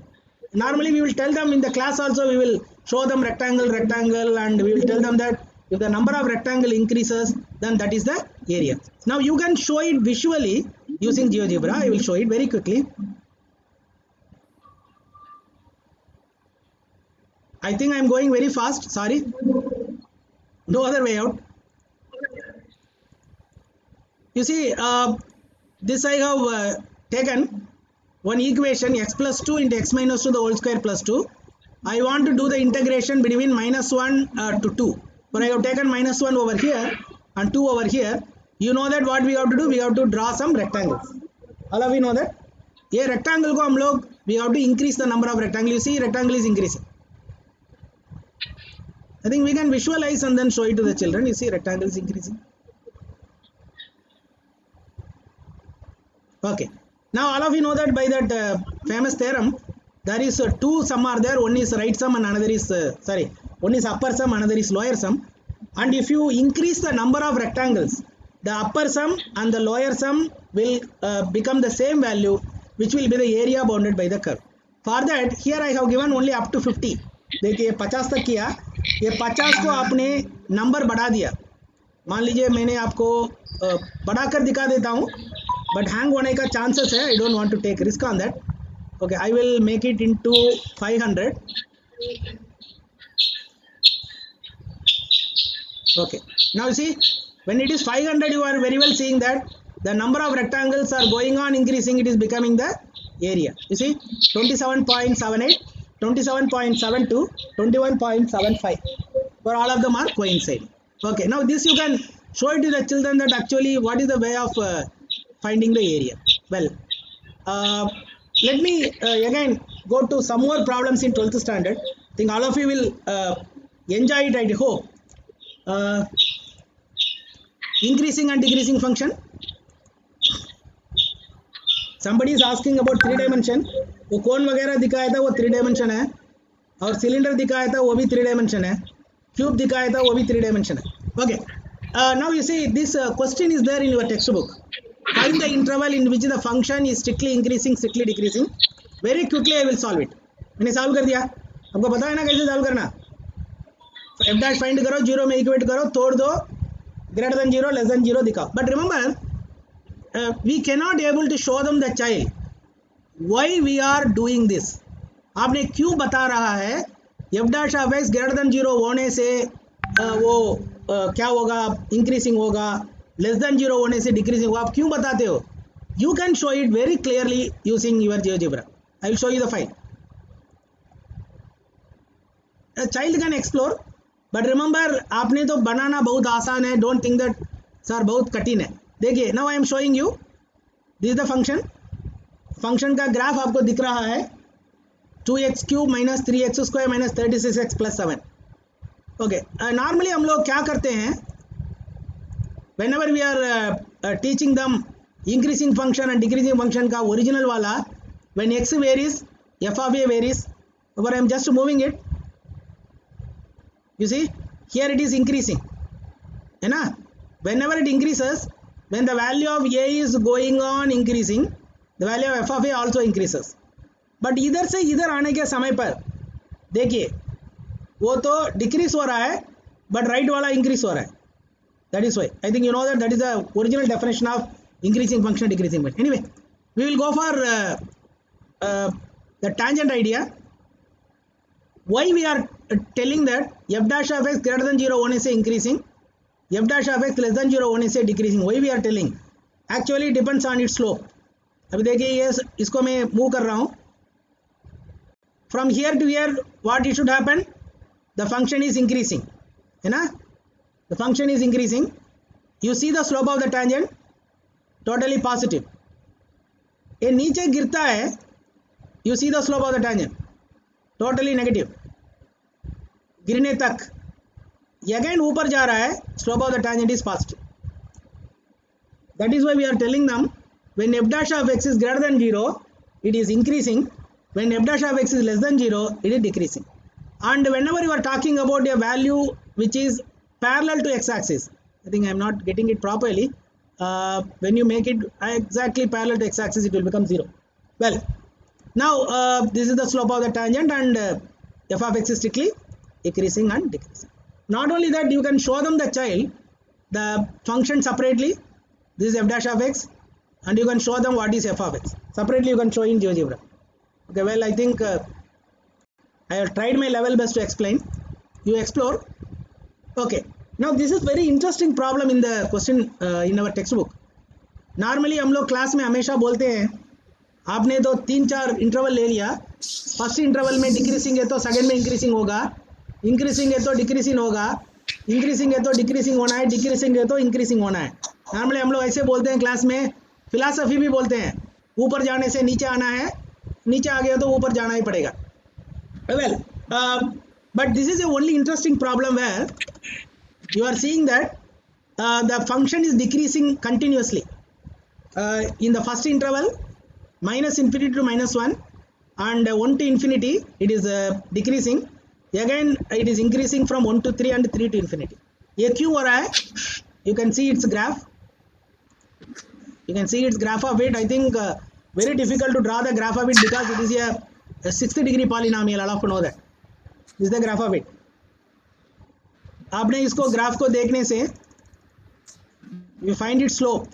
Normally we will tell them in the class also, we will show them rectangle and we will tell them that if the number of rectangle increases, then that is the area. Now you can show it visually using GeoGebra. I will show it very quickly. I think I am going very fast, sorry. No other way out. You see, this I have taken one equation x plus 2 into x minus 2 the whole square plus 2. I want to do the integration between minus 1 to 2. But I have taken minus 1 over here and 2 over here. You know that what we have to do? We have to draw some rectangles. All of you know that? ये rectangle को हम लोग we have to increase the number of rectangle. You see, rectangle is increasing. I think we can visualize and then show it to the children. You see rectangle is increasing. Okay. Now all of you know that by that famous theorem, there is two sum are there. One is right sum and another is one is upper sum, another is lower sum. And if you increase the number of rectangles, the upper sum and the lower sum will become the same value, which will be the area bounded by the curve. For that, here I have given only up to 50. देखिए 50 तक किया, ये 50 को आपने number बढ़ा दिया. मान लीजिए मैंने आपको बढ़ाकर दिखा देता हूँ, बट हैंग होने का चांसेस है. I don't want to take risk on that. Okay, I will make it into 500. Okay, now see, when it is 500, you are very well seeing that the number of rectangles are going on increasing. It is becoming the area. You see, 27.78, 27.72, 21.75. For all of them are coinciding. Okay, now this you can show it to the children that actually what is the way of finding the area. Well, let me again go to some more problems in 12th standard. I think all of you will enjoy it, I hope. Increasing and decreasing function. Somebody is asking about 3 dimension. वो कोन वगैरह दिखाया था वो 3 dimension है, और cylinder दिखाया था वो भी 3 dimension है, क्यूब दिखाया था वो भी 3 dimension है. Okay, now you see this question is there in your textbook. Find the interval in which the function is strictly increasing, strictly decreasing. Very quickly I will solve it. मैंने solve कर दिया. आपको पता है ना कैसे solve करना. F dash find करो, 0 में इक्वेट करो, तोड़ दो, ग्रेटर देन 0, लेस देन 0 दिखाओ. But remember, we can not able to show them the child why we are doing this. आपने क्यों बता रहा है F dash of X greater than 0 होने से वो क्या होगा, इंक्रीजिंग होगा, लेस देन 0 होने से डिक्रीजिंग होगा. आप क्यों बताते हो? You can show it very clearly using your GeoGebra. I will show you the file. Child can explore. But remember, आपने तो बनाना बहुत आसान है. डोंट थिंक दैट सर बहुत कठिन है. देखिए, now I am showing you this the function. Function का ग्राफ आपको दिख रहा है 2x³ minus 3x² minus 36x plus 7. Okay, normally हम लोग क्या करते हैं, whenever we are teaching the increasing function and decreasing function का ओरिजिनल वाला, when x varies f of a varies, but I am just moving it. You see, here it is increasing, है ना. Whenever it increases, when the value of a is going on increasing, the value of f of a also increases. But इधर से इधर आने के समय पर देखिए, वो तो डिक्रीज हो रहा है, बट राइट वाला इंक्रीज हो रहा है. That is why I think you know that is the original definition of increasing function, decreasing function. Anyway, we will go for the tangent idea. Why we are telling that f dash of x greater than 0 होने से increasing, f dash of x less than 0 होने से decreasing. Why we are telling? Actually depends on its slope. अभी देखिए, ये इसको मैं move कर रहा हूँ. From here to here, what it should happen? The function is increasing, है ना. The function is increasing. You see the slope of the tangent, totally positive. ये नीचे गिरता है, you see the slope of the tangent, totally negative. गिरने तक again ऊपर जा रहा है, slope of the tangent is positive. That is why we are telling them when f dash of x is greater than 0, it is increasing. When f dash of x is less than 0, it is decreasing. And whenever you are talking about a value which is parallel to x-axis, I think I am not getting it properly. When you make it exactly parallel to x-axis, it will become 0. Well, now this is the slope of the tangent, and f of x is strictly increasing and decreasing. Not only that, you can show them the child the function separately. This is f dash of x, and you can show them what is f of x separately. You can show in GeoGebra. Okay, well, I think I have tried my level best to explain. You explore. Okay, now this is very interesting problem in the question in our textbook. Normally हम लोग class में हमेशा बोलते हैं, आपने तो 3-4 interval ले लिया. फर्स्ट इंटरवल में डिक्रीजिंग है तो सेकंड में इंक्रीजिंग होगा, इंक्रीजिंग है तो डिक्रीजिंग होगा, इंक्रीजिंग है तो डिक्रीजिंग होना है, डिक्रीजिंग है तो इंक्रीजिंग होना है. नॉर्मली हम लोग ऐसे बोलते हैं क्लास में. फिलॉसफी भी बोलते हैं, ऊपर जाने से नीचे आना है, नीचे आ गया तो ऊपर जाना ही पड़ेगा. Well, But this is a only interesting problem where you are seeing that the function is decreasing continuously. In the first interval, minus infinity to minus 1 and 1 to infinity, it is decreasing. Again, it is increasing from 1 to 3 and 3 to infinity. ये क्यों हो रहा है? You can see its graph. You can see its graph of it. I think very difficult to draw the graph of it because it is a 60-degree polynomial. All of you know that. This is the graph of it. आपने इसको graph को देखने से you find its slope.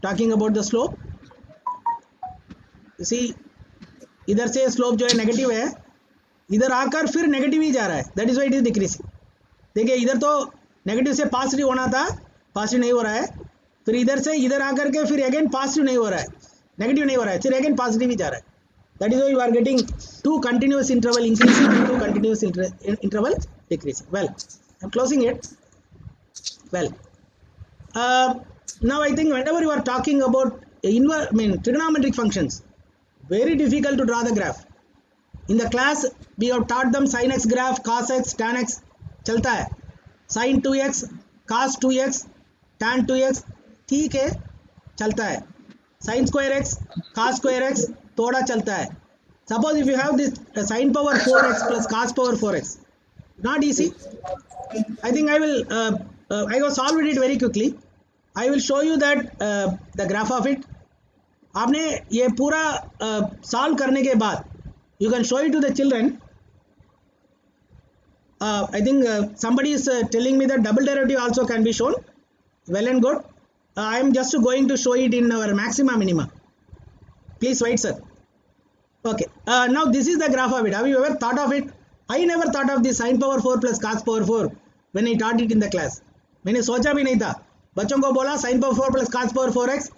Talking about the slope. You see, इधर से slope जो है negative है, इधर आकर फिर नेगेटिव ही जा रहा है. That is why it is decreasing. देखिए इधर तो नेगेटिव से पॉजिटिव होना था, पॉजिटिव नहीं हो रहा है. फिर इधर से इधर आकर के फिर अगेन पॉजिटिव नहीं हो रहा है, नेगेटिव नहीं हो रहा है, फिर अगेन पॉजिटिव ही जा रहा है. That is why you are getting two continuous interval increasing and two continuous interval decreasing. Well, I am closing it. Well, now I think whenever you are talking about trigonometric functions, very difficult to draw the graph. In the class we have taught them sin x graph, cos x, tan x चलता है, sin 2x, cos 2x, tan 2x ठीक है चलता है, sin square x, cos square x थोड़ा चलता है. Suppose if you have this sin power 4x plus cos power 4x, not easy. I think I will I have solved it very quickly. I will show you that the graph of it. आपने ये पूरा solve करने के बाद you can show it to the children. I think somebody is telling me that double derivative also can be shown. Well and good. I am just going to show it in our maxima minima. Please wait, sir. Okay. Now this is the graph of it. Have you ever thought of it? I never thought of this sin power 4 plus cos power 4 when I taught it in the class. मैंने सोचा भी नहीं था. बच्चों को बोला sin power 4 plus cos power 4x,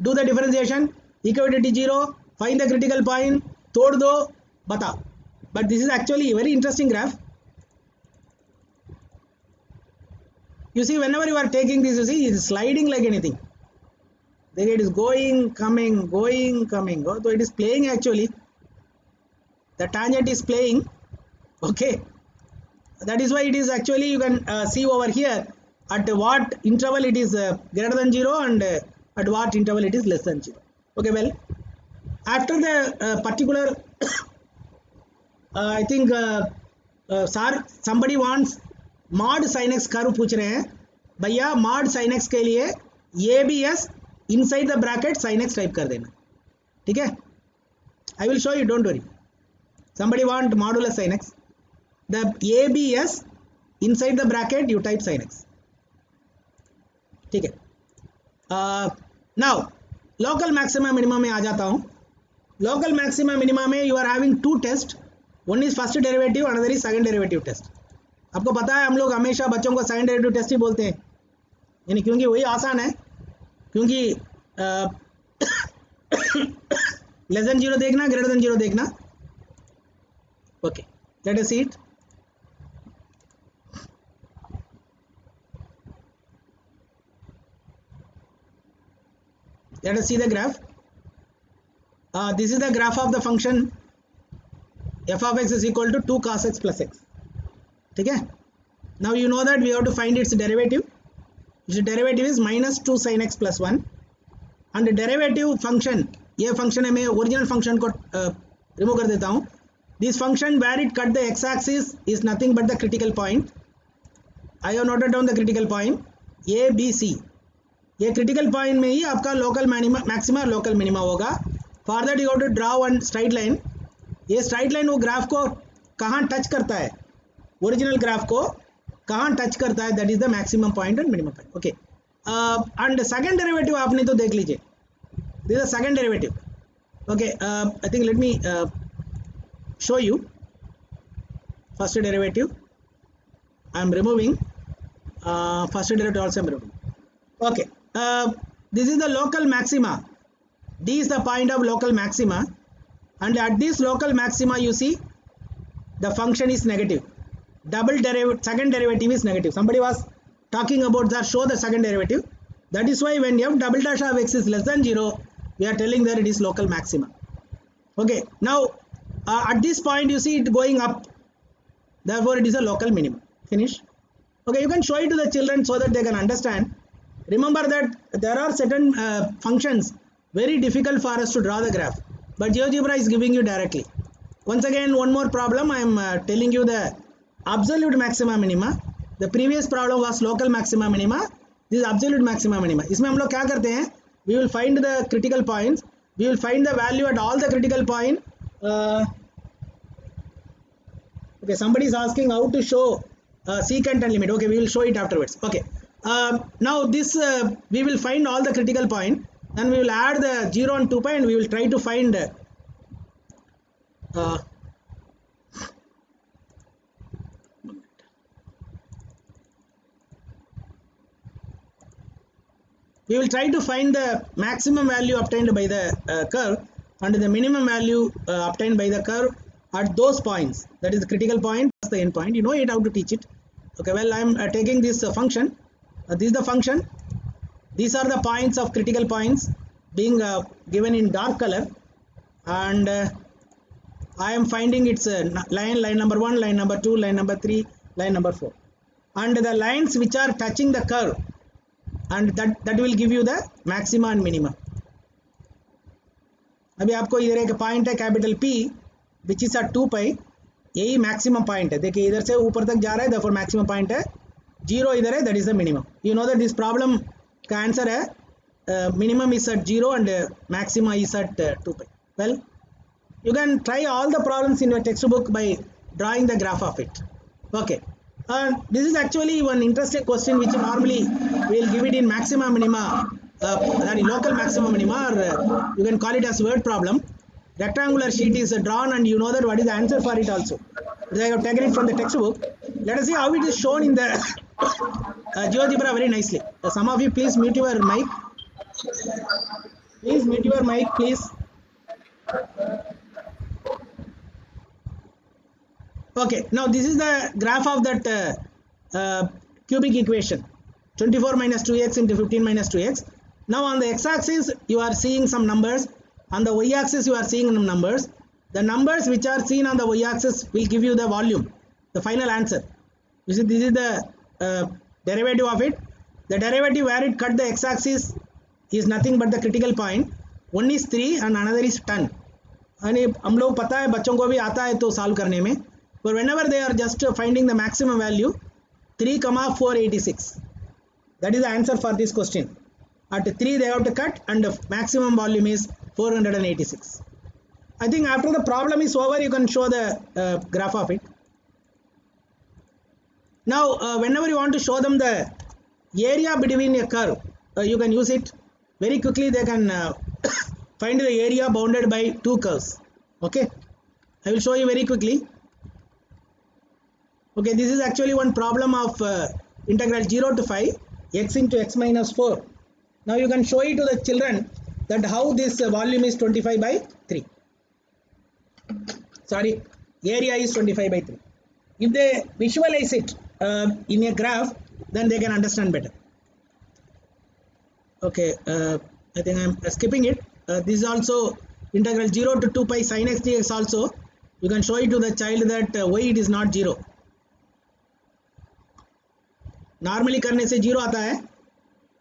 do the differentiation, equality 0, find the critical point, तोड़ दो, बता. But this is actually a very interesting graph. You see, whenever you are taking this, you see it is sliding like anything. Then it is going, coming, going, coming. So it is playing actually. The tangent is playing. Okay. That is why it is actually, you can see over here at what interval it is greater than 0 and at what interval it is less than 0. Okay, well, after the particular I think sir, somebody wants mod sin x curve पूछ रहे हैं. भैया mod sin x के लिए ABS inside the bracket sin x type कर देना, ठीक है. I will show you, don't worry. Somebody want modulus sin x, the ABS inside the bracket you type sin x, ठीक है. Now local maxima minima में आ जाता हूँ. Local maxima minima में you are having two tests. One is first derivative, another is second derivative test. आपको पता है हम लोग हमेशा बच्चों को second derivative test ही बोलते हैं, यानी क्योंकि वही आसान है, क्योंकि लेस देन 0 देखना, ग्रेटर देन 0 देखना. Okay, let us see it. Let us see the graph. This is the graph of the function f of x is equal to 2 cos x plus x. ठीक है. Now you know that we have to find its derivative. Its derivative is minus 2 sin x plus 1. And the derivative function, ये function है, मैं original function को remove कर देता हूँ. This function where it cut the x-axis is nothing but the critical point. I have noted down the critical point A, B, C. ये critical point में ही आपका local maxima, local minima होगा. For that you have to draw one straight line. ये straight line वो graph को कहाँ touch करता है, original graph को कहाँ touch करता है, that is the maximum point and minimum point. Okay. And second derivative आपने तो देख लीजिए. This is the second derivative. Okay. I think let me show you first derivative. I am removing first derivative also I am removing. Okay, this is the local maxima. D is the point of local maxima, and at this local maxima you see the function is negative. Double derivative, second derivative is negative. Somebody was talking about that, show the second derivative. That is why when f double dash of x is less than 0, we are telling that it is local maxima. Okay, now at this point you see it going up, therefore it is a local minimum. Finish. Okay, you can show it to the children so that they can understand. Remember that there are certain functions very difficult for us to draw the graph, but GeoGebra is giving you directly. Once again, one more problem, I am telling you the absolute maxima minima. The previous problem was local maxima minima. This is absolute maxima minima. इसमें हम लोग क्या करते हैं? We will find the critical points. We will find the value at all the critical point. Okay, somebody is asking how to show secant and limit. Okay, we will show it afterwards. Okay, now this we will find all the critical point, and we will add the 0 and 2 pi, and we will try to find we will try to find the maximum value obtained by the curve and the minimum value obtained by the curve at those points. That is the critical point, that's the end point. You know it, how to teach it. Okay, well, I am taking this function. This is the function. These are the points of critical points being given in dark color, and I am finding its line number 1, line number 2, line number 3, line number 4, and the lines which are touching the curve, and that will give you the maxima and minima. अभी आपको इधर एक point है capital P which is at 2 pi, यही maximum point है. देखिए इधर से ऊपर तक जा रहा है, therefore मैक्सिमम पॉइंट है. 0 इधर है, that is the minimum. You know that this problem का आंसर है minimum is at 0 and maxima is at 2 pi. Well, you can try all the problems in your textbook by drawing the graph of it. Okay, this is actually one interesting question which normally we will give it in maxima minima, that is local maxima minima, or you can call it as word problem. Rectangular sheet is drawn, and you know that what is the answer for it also. I have taken it from the textbook. Let us see how it is shown in the GeoGebra very nicely. Some of you please mute your mic. Please mute your mic, please. Okay, now this is the graph of that cubic equation, 24 minus 2x into 15 minus 2x. Now on the x-axis you are seeing some numbers, on the y-axis you are seeing some numbers. The numbers which are seen on the y-axis will give you the volume, the final answer. You see, this is the derivative of it. The derivative where it cut the x-axis is nothing but the critical point. One is 3 and another is 10. And हम लोग पता है, बच्चों को भी आता है तो सॉल्व करने में. But whenever they are just finding the maximum value, 3,486. That is the answer for this question. At 3 they have to cut, and the maximum volume is 486. I think after the problem is over, you can show the graph of it. Now, whenever you want to show them the area between a curve, you can use it very quickly. They can find the area bounded by two curves. Okay, I will show you very quickly. Okay, this is actually one problem of integral 0 to 5 x into x minus 4. Now you can show it to the children that how this volume is 25 by 3. Sorry, area is 25 by 3. If they visualize it in a graph, then they can understand better. Okay, I think I am skipping it. This is also integral 0 to 2 pi sin x dx also. You can show it to the child that why it is not 0. Normally करने से 0 आता है,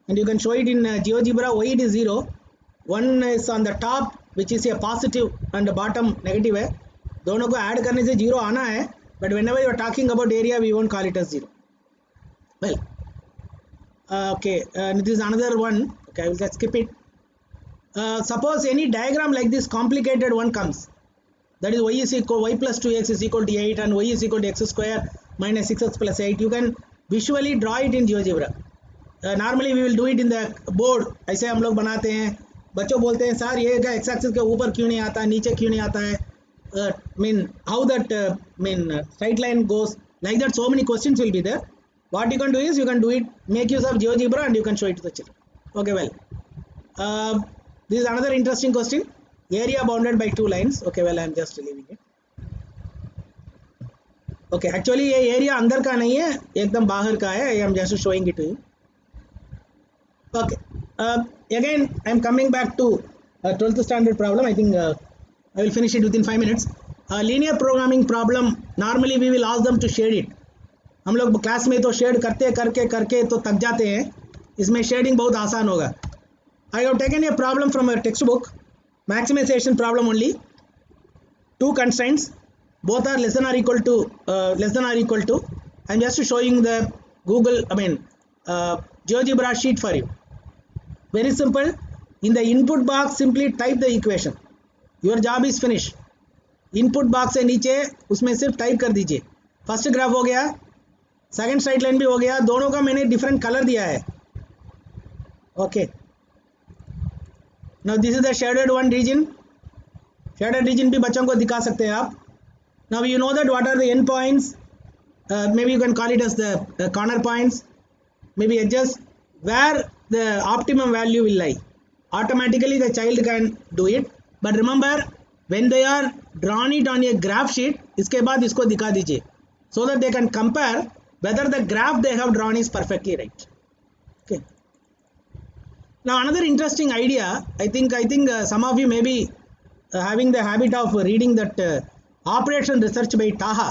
and you can show it in GeoGebra why it is 0. One is on the top which is a positive and the bottom negative है. दोनों को add करने से 0 आना है, but whenever you are talking about area we won't call it as 0. Well, okay, this is another one. Okay, I will just skip it. Suppose any diagram like this complicated one comes, that is y is equal y plus 2x is equal to 8 and y is equal to x square minus 6x plus 8. You can visually draw it in GeoGebra. Normally we will do it in the board. ऐसे हम लोग बनाते हैं. बच्चों बोलते हैं sir ये क्या x axis के ऊपर क्यों नहीं आता है, नीचे क्यों नहीं आता है, mean how that straight line goes, like that. So many questions will be there. What you can do is you can do it, make use of GeoGebra, and you can show it to the children. Okay, well, this is another interesting question. Area bounded by two lines. Okay, well, I am just leaving it. Okay, actually ये area अंदर का नहीं है, एकदम बाहर का है. I am just showing it to you. Okay, again I am coming back to 12th standard problem. I think I will finish it within 5 minutes. a linear programming problem, normally we will ask them to shade it. हम लोग class में तो shade करते करके तो थक जाते हैं, इसमें शेडिंग बहुत आसान होगा. I have taken a problem from a textbook, maximization problem only. Two constraints, both are less than or equal to. I'm just showing the Google, GeoGebra sheet for you. Very simple. In the input box, simply type the equation. Your job is finished. Input box से नीचे उसमें सिर्फ type कर दीजिए. First graph हो गया, second straight line भी हो गया, दोनों का मैंने डिफरेंट कलर दिया है. Okay, now this is the shaded one region. Shaded region भी बच्चों को दिखा सकते हैं आप. Now you know that what are the end points, may be you can call it as the corner points, may be adjust where the optimum value will lie. Automatically the child can do it, but remember when they are drawn it on a graph sheet, इसके बाद इसको दिखा दीजिए so that they can compare whether the graph they have drawn is perfectly right. Okay, now another interesting idea, I think some of you may be having the habit of reading that operation research by Taha,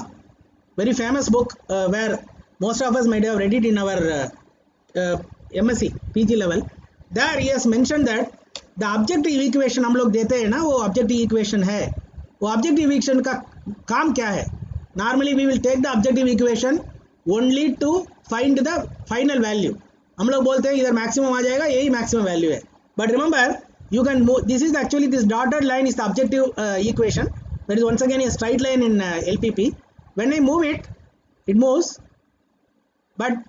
very famous book, where most of us might have read it in our MSc PG level. There he has mentioned that the objective equation हम लोग देते हैं ना, वो objective equation है. वो objective equation का काम क्या है? Normally we will take the objective equation only to find the final value. हम लोग बोलते हैं इधर maximum आ जाएगा, यही maximum value है. But remember, you can move. This is actually, this dotted line is the objective equation. That is once again a straight line in LPP. When I move it, it moves, but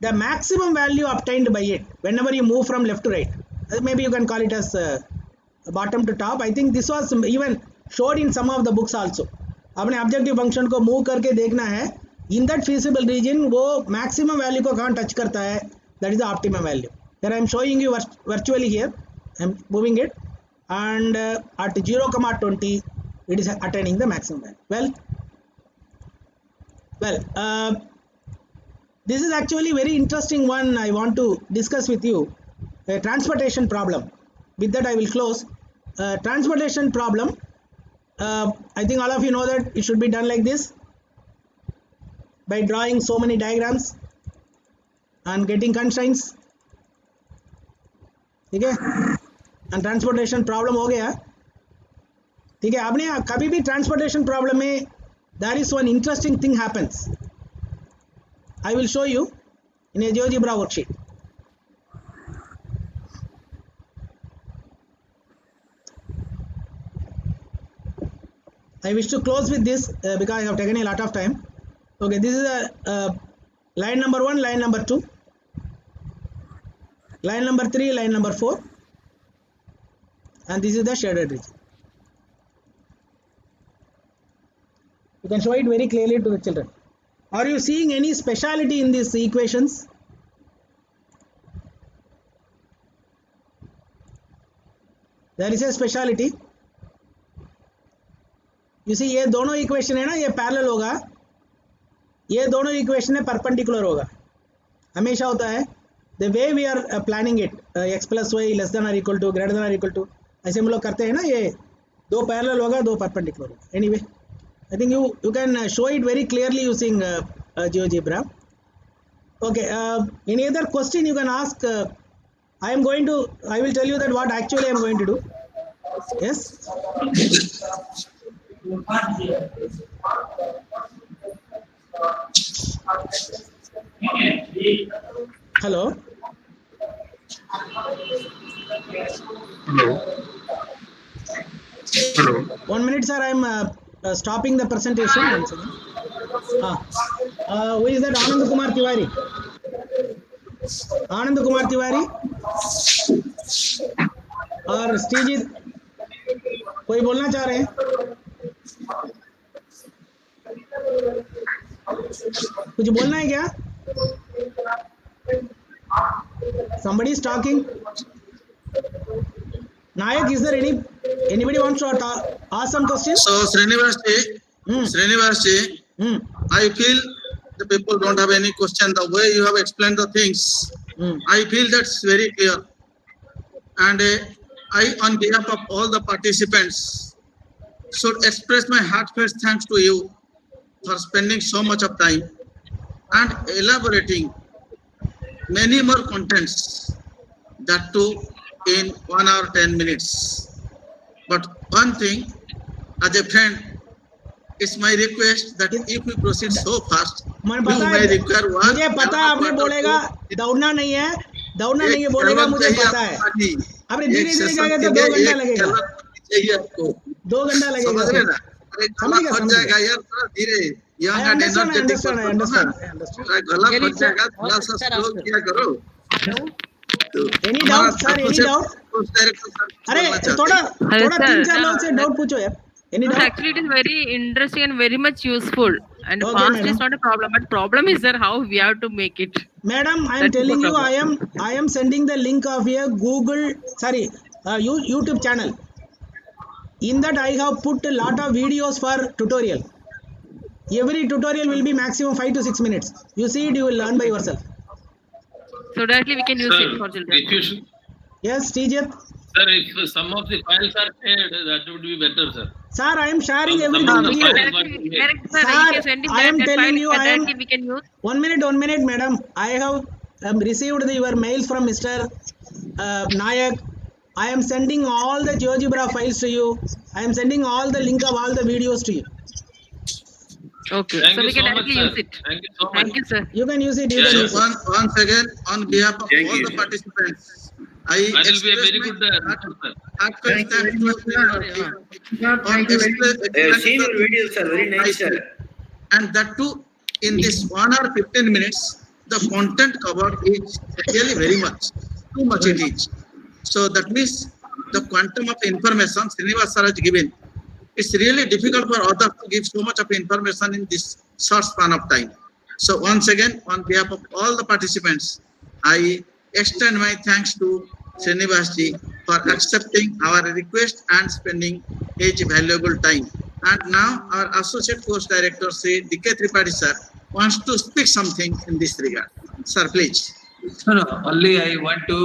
the maximum value obtained by it whenever you move from left to right, maybe you can call it as bottom to top. I think this was even showed in some of the books also. अपने objective function को move करके देखना है, in that feasible region वो maximum value को कहाँ touch करता है, that is the optimum value. Here I am showing you virtually here. I am moving it, and at 0,20 it is attaining the maximum value. Well, this is actually very interesting one I want to discuss with you, a transportation problem. With that I will close. Transportation problem, I think all of you know that it should be done like this, by drawing so many diagrams and getting constraints. ठीक है, and transportation problem हो गया. ठीक है, आपने कभी भी transportation problem में there is one interesting thing happens. I will show you in a GeoGebra worksheet. I wish to close with this because I have taken a lot of time. Okay, this is a line number 1, line number 2, line number 3, line number 4, and this is the shaded region. You can show it very clearly to the children. Are you seeing any speciality in these equations? There is a speciality. You see, ये दोनों equation है ना, ये parallel होगा, ये दोनों equation है perpendicular होगा. हमेशा होता है. The way we are planning it, x plus y less than or equal to, greater than or equal to, ऐसे हम लोग करते हैं ना, ये दो पैरेलल होगा, दो परपेंडिकुलर होगा. Anyway, I think you can show it very clearly using GeoGebra. Okay, any other question you can ask. I will tell you that what actually I am going to do. Yes. Hello. Hello. 1 minute, sir. I am stopping the presentation. One second. Who is that? Anand Kumar Tiwari. Anand Kumar Tiwari और श्रीजीत, कोई बोलना चाह रहे हैं? कुछ बोलना है क्या? Somebody is talking. Nayak, is there anybody wants to ask some questions? So Srinivas ji, I feel the people don't have any question. The way you have explained the things, I feel that's very clear. And I, on behalf of all the participants, should express my heartfelt thanks to you for spending so much of time and elaborating many more contents, that too in 1 hour 10 minutes. But one thing, as a friend, it's my request that if we proceed so fast, मुझे you पता may है, require one. मुझे पता है आपने बोलेगा दौड़ना नहीं है बोलेगा, मुझे पता है। आपने धीरे धीरे कहेंगे तो 2 घंटा लगेगा, चाहिए आपको, 2 घंटा लगेगा समझ रहे सर। ना? अरे समझ गला गया, फट समझ जाएगा गया। यार, थोड़ा धीरे, I young and understand, I energetic understand, I person हो ना, understand, I understand. थोड़ा गला Really, फट sir? जाएगा, थोड़ा सा Sir, स्लो after. किया करो। तो Any हमारा doubt, sir? Any associate doubt? course director sir कुछ अरे बोलना चाहते थोड़ा हैं। Hello, थोड़ा sir. 3-4 No, लोग से डाउट पूछो यार। Any no, doubt? actually, it is very interesting and very much useful. And Okay, fast madam. is not a problem, but problem is there how we have to make it. Madam, I am That is the telling you, problem. I am sending the link of a YouTube channel. In that I have put a lot of videos for tutorial. Every tutorial will be maximum 5 to 6 minutes. You see it, you will learn by yourself. So directly we can use Sir, it for children. if you should, Yes, Srijit. sir, if some of the files are shared, that would be better, sir. Sir, I am sharing Some everything of with the you. files Directly, were direct, sir, Sir, if you send I am that telling file, you, I am- directly we can use. 1 minute, madam. I have received your mails from Mr. Nayak. I am sending all the GeoGebra files to you. I am sending all the link of all the videos to you. Okay, Thank so you we can so much, directly sir. use it. Thank you so much. Thank you, sir. You can use it. You Yeah, can yeah. use it. Once again, on behalf of Thank all you. the participants, I That will be a express very my good report, sir. heartfelt thanks to everybody Thank you very much. I have seen your for videos, sir. Very nice, sir. and that too in this 1 hour 15 minutes. The content covered is really very much, too much it is. So that means the quantum of information Srinivas sir has given, it's really difficult for others to give so much of information in this short span of time. So once again, on behalf of all the participants, I extend my thanks to Srinivas ji for accepting our request and spending his valuable time. And now our Associate Course Director, Sri D.K. Tripathi sir, wants to speak something in this regard. Sir, please. No, only I want to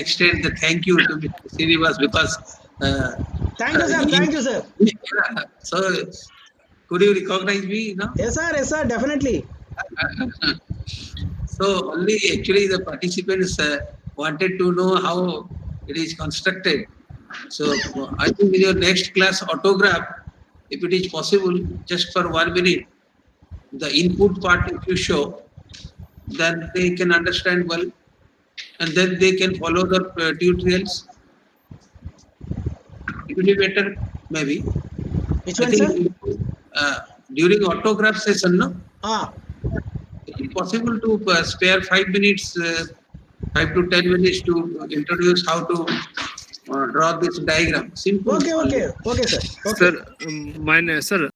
extend the thank you to Mr. Srinivas because Thank you, sir. Thank you, sir. so could you recognize me now? Yes, sir. Definitely. So only actually the participants wanted to know how it is constructed. So I think in your next class autograph, if it is possible, just for 1 minute, the input part if you show, then they can understand well, and then they can follow the tutorials. It will be better, maybe. Which I one, sir? think during autograph session, no, Ah, it is possible to spare 5 minutes, 5 to 10 minutes to introduce how to draw this diagram. Simple. okay, sir. Okay. Sir, mine, sir,